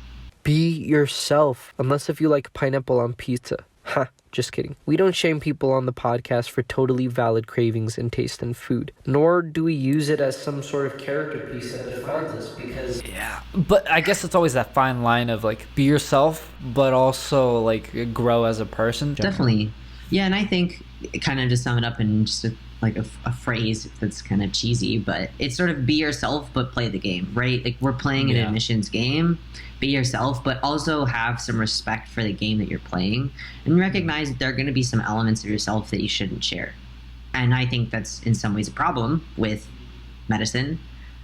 Be yourself, unless if you like pineapple on pizza. Ha, just kidding. We don't shame people on the podcast for totally valid cravings and taste in food, nor do we use it as some sort of character piece that defines us, because But I guess it's always that fine line of like be yourself, but also like grow as a person. Definitely. Yeah, and I think, kind of to sum it up in just a phrase that's kind of cheesy, but it's sort of be yourself, but play the game, right? Like, we're playing an Yeah. admissions game. Be yourself, but also have some respect for the game that you're playing, and recognize that there are going to be some elements of yourself that you shouldn't share. And I think that's in some ways a problem with medicine.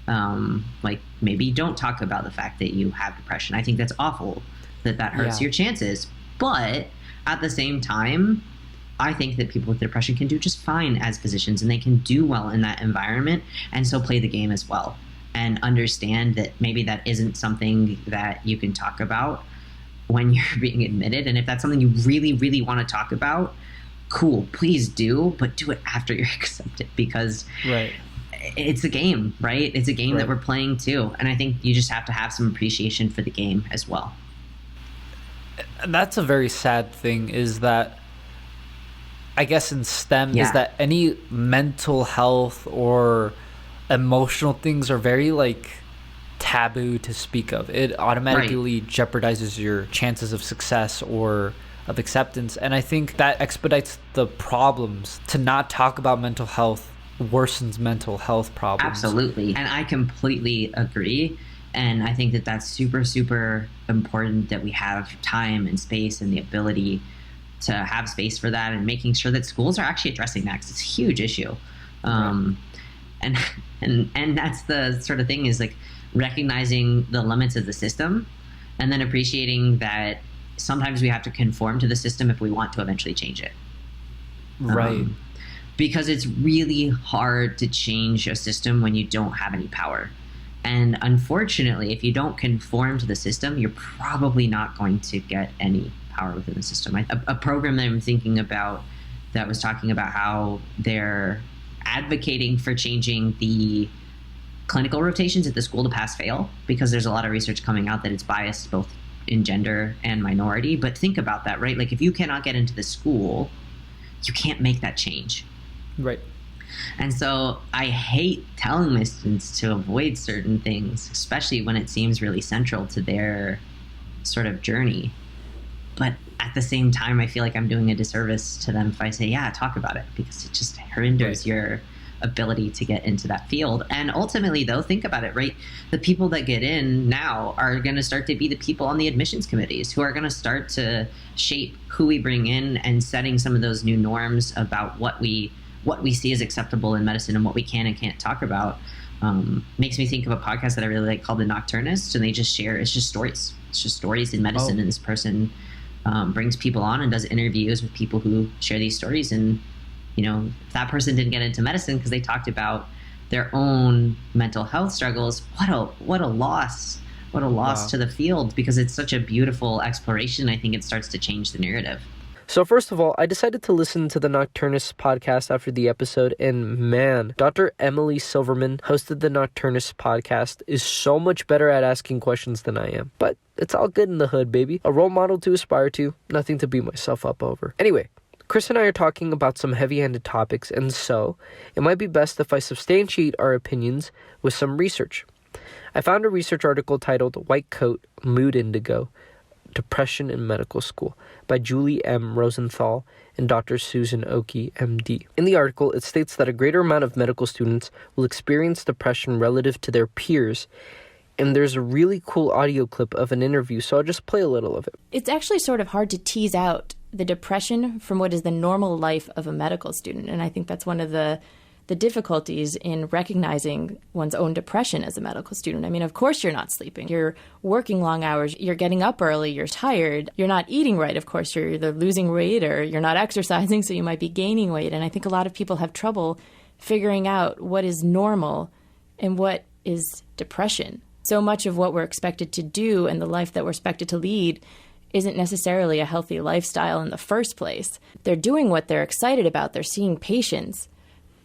Like, maybe don't talk about the fact that you have depression. I think that's awful, that hurts Yeah. your chances. But at the same time, I think that people with depression can do just fine as physicians, and they can do well in that environment, and so play the game as well, and understand that maybe that isn't something that you can talk about when you're being admitted. And if that's something you really, really want to talk about, cool, please do, but do it after you're accepted, because Right. it's a game, right? It's a game that Right. we're playing too. And I think you just have to have some appreciation for the game as well. And that's a very sad thing, is that I guess in STEM Yeah. is that any mental health or emotional things are very like taboo to speak of. It automatically jeopardizes your chances of success or of acceptance. And I think that expedites the problems. To not talk about mental health worsens mental health problems. Absolutely. And I completely agree. And I think that that's super, super important, that we have time and space and the ability to have space for that, and making sure that schools are actually addressing that, 'cause it's a huge issue. And that's the sort of thing, is like recognizing the limits of the system, and then appreciating that sometimes we have to conform to the system if we want to eventually change it. Right. Because it's really hard to change a system when you don't have any power. And unfortunately, if you don't conform to the system, you're probably not going to get any power within the system. A program that I'm thinking about that was talking about how they're advocating for changing the clinical rotations at the school to pass fail, because there's a lot of research coming out that it's biased both in gender and minority. But think about that, right? Like, if you cannot get into the school, you can't make that change. Right. And so I hate telling my students to avoid certain things, especially when it seems really central to their sort of journey. But at the same time, I feel like I'm doing a disservice to them if I say, yeah, talk about it, because it just hinders your ability to get into that field. And ultimately, though, think about it, right? The people that get in now are going to start to be the people on the admissions committees, who are going to start to shape who we bring in, and setting some of those new norms about what we see as acceptable in medicine and what we can and can't talk about. Makes me think of a podcast that I really like called The Nocturnists, and they just share, it's just stories in medicine. Oh. And this person brings people on and does interviews with people who share these stories. And, you know, if that person didn't get into medicine because they talked about their own mental health struggles, what a loss Wow. to the field, because it's such a beautiful exploration. I think it starts to change the narrative. So first of all, I decided to listen to the Nocturnist podcast after the episode, and man, Dr. Emily Silverman, hosted the Nocturnist podcast, is so much better at asking questions than I am. But it's all good in the hood, baby. A role model to aspire to, nothing to beat myself up over. Anyway, Chris and I are talking about some heavy-handed topics, and so it might be best if I substantiate our opinions with some research. I found a research article titled White Coat, Mood Indigo, Depression in Medical School by Julie M. Rosenthal and Dr. Susan Oki, MD. In the article, it states that a greater amount of medical students will experience depression relative to their peers, and there's a really cool audio clip of an interview, so I'll just play a little of it. It's actually sort of hard to tease out the depression from what is the normal life of a medical student, and I think that's one of the difficulties in recognizing one's own depression as a medical student. I mean, of course you're not sleeping. You're working long hours. You're getting up early. You're tired. You're not eating right. Of course, you're either losing weight or you're not exercising, so you might be gaining weight. And I think a lot of people have trouble figuring out what is normal and what is depression. So much of what we're expected to do and the life that we're expected to lead isn't necessarily a healthy lifestyle in the first place. They're doing what they're excited about. They're seeing patients.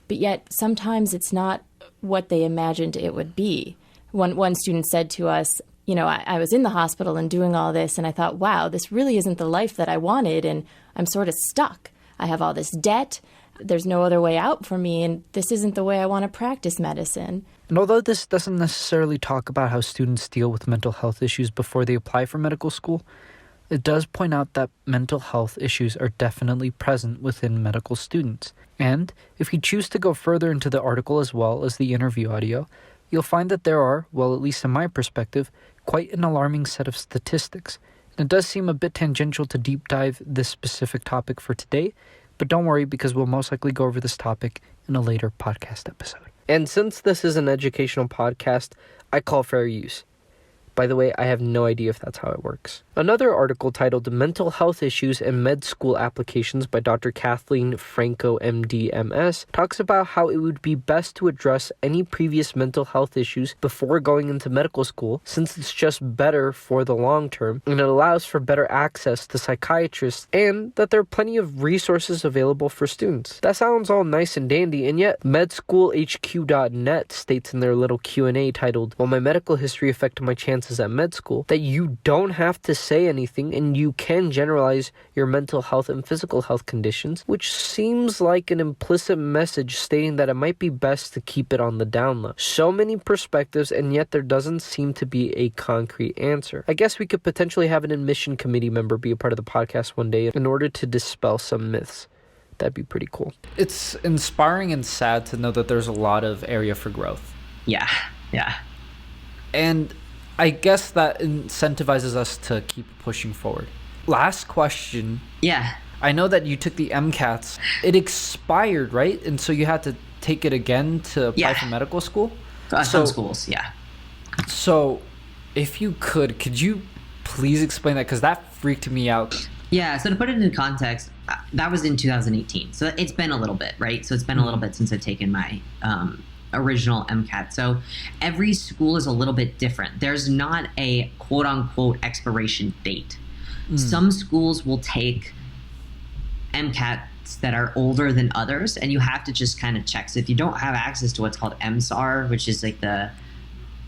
But yet, sometimes it's not what they imagined it would be. One student said to us, I was in the hospital and doing all this, and I thought, wow, this really isn't the life that I wanted, and I'm sort of stuck. I have all this debt. There's no other way out for me, and this isn't the way I want to practice medicine. And although this doesn't necessarily talk about how students deal with mental health issues before they apply for medical school, it does point out that mental health issues are definitely present within medical students. And if you choose to go further into the article as well as the interview audio, you'll find that there are, well, at least in my perspective, quite an alarming set of statistics. And it does seem a bit tangential to deep dive this specific topic for today, but don't worry because we'll most likely go over this topic in a later podcast episode. And since this is an educational podcast, I call fair use. By the way, I have no idea if that's how it works. Another article titled Mental Health Issues and Med School Applications by Dr. Kathleen Franco, MD, MS, talks about how it would be best to address any previous mental health issues before going into medical school, since it's just better for the long term, and it allows for better access to psychiatrists, and that there are plenty of resources available for students. That sounds all nice and dandy, and yet medschoolhq.net states in their little Q&A titled, Will my medical history affect my chances at med school, that you don't have to say anything and you can generalize your mental health and physical health conditions, which seems like an implicit message stating that it might be best to keep it on the down low. So many perspectives, and yet there doesn't seem to be a concrete answer. I guess we could potentially have an admission committee member be a part of the podcast one day in order to dispel some myths. That'd be pretty cool. It's inspiring and sad to know that there's a lot of area for growth. Yeah. And I guess that incentivizes us to keep pushing forward. Last question. Yeah. I know that you took the MCATs. It expired, right? And so you had to take it again to apply for medical school? Some schools, yeah. So if you could you please explain that? Because that freaked me out. Yeah, so to put it in context, that was in 2018. So it's been a little bit, right? So it's been a little bit since I've taken my original MCAT. So every school is a little bit different. There's not a quote unquote expiration date. Some schools will take MCATs that are older than others, and you have to just kind of check. So if you don't have access to what's called MSAR, which is like the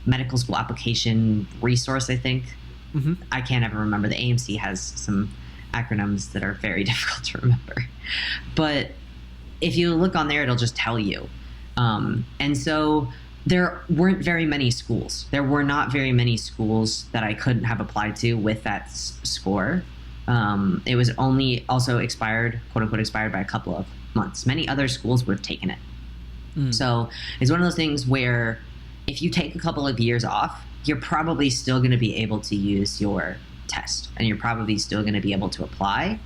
medical school application resource, I think. I can't ever remember. The AMC has some acronyms that are very difficult to remember. But if you look on there, it'll just tell you. And so there weren't very many schools. There were not very many schools that I couldn't have applied to with that score. It was only also expired, quote unquote, expired by a couple of months. Many other schools would have taken it. So it's one of those things where if you take a couple of years off, you're probably still going to be able to use your test and you're probably still going to be able to apply.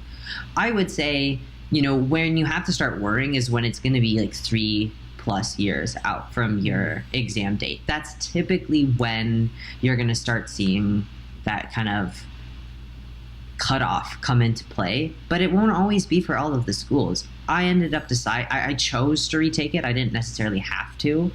I would say, when you have to start worrying is when it's going to be like 3+ years out from your exam date. That's typically when you're going to start seeing that kind of cutoff come into play, but it won't always be for all of the schools. I ended up I chose to retake it. I didn't necessarily have to,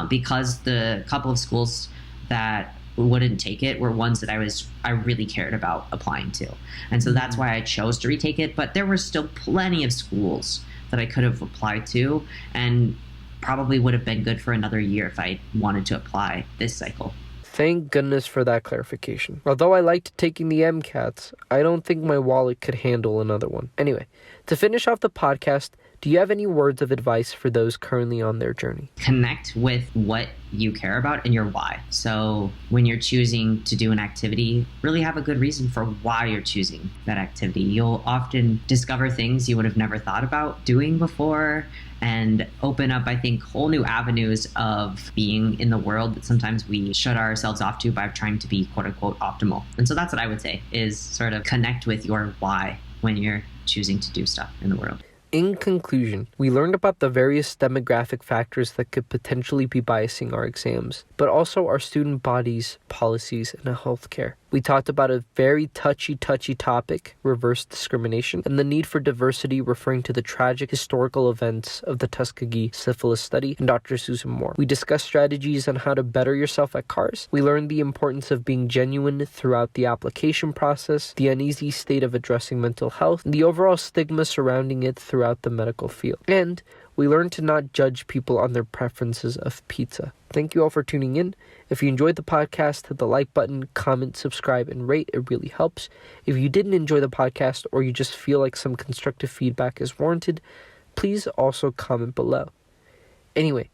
because the couple of schools that wouldn't take it were ones that I really cared about applying to. And so that's why I chose to retake it. But there were still plenty of schools that I could have applied to and probably would have been good for another year if I wanted to apply this cycle. Thank goodness for that clarification. Although I liked taking the MCATs, I don't think my wallet could handle another one. Anyway, to finish off the podcast, do you have any words of advice for those currently on their journey? Connect with what you care about and your why. So when you're choosing to do an activity, really have a good reason for why you're choosing that activity. You'll often discover things you would have never thought about doing before and open up, I think, whole new avenues of being in the world that sometimes we shut ourselves off to by trying to be quote unquote optimal. And so that's what I would say is sort of connect with your why when you're choosing to do stuff in the world. In conclusion, we learned about the various demographic factors that could potentially be biasing our exams, but also our student bodies, policies, and healthcare. We talked about a very touchy topic, reverse discrimination, and the need for diversity, referring to the tragic historical events of the Tuskegee syphilis study, and Dr. Susan Moore. We discussed strategies on how to better yourself at CARS. We learned the importance of being genuine throughout the application process, the uneasy state of addressing mental health, and the overall stigma surrounding it throughout the medical field. And we learned to not judge people on their preferences of pizza. Thank you all for tuning in. If you enjoyed the podcast, hit the like button, comment, subscribe, and rate. It really helps. If you didn't enjoy the podcast or you just feel like some constructive feedback is warranted, please also comment below. Anyway,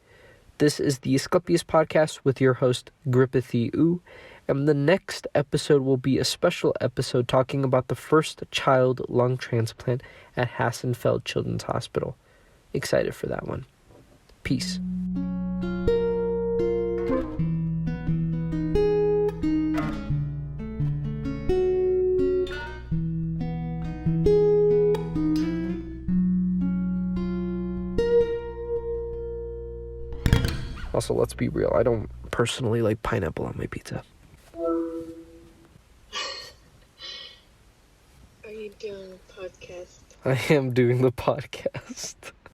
this is the Asclepius Podcast with your host, Grippathy Oo, and the next episode will be a special episode talking about the first child lung transplant at Hassenfeld Children's Hospital. Excited for that one. Peace. Also, let's be real. I don't personally like pineapple on my pizza. Are you doing a podcast? I am doing the podcast.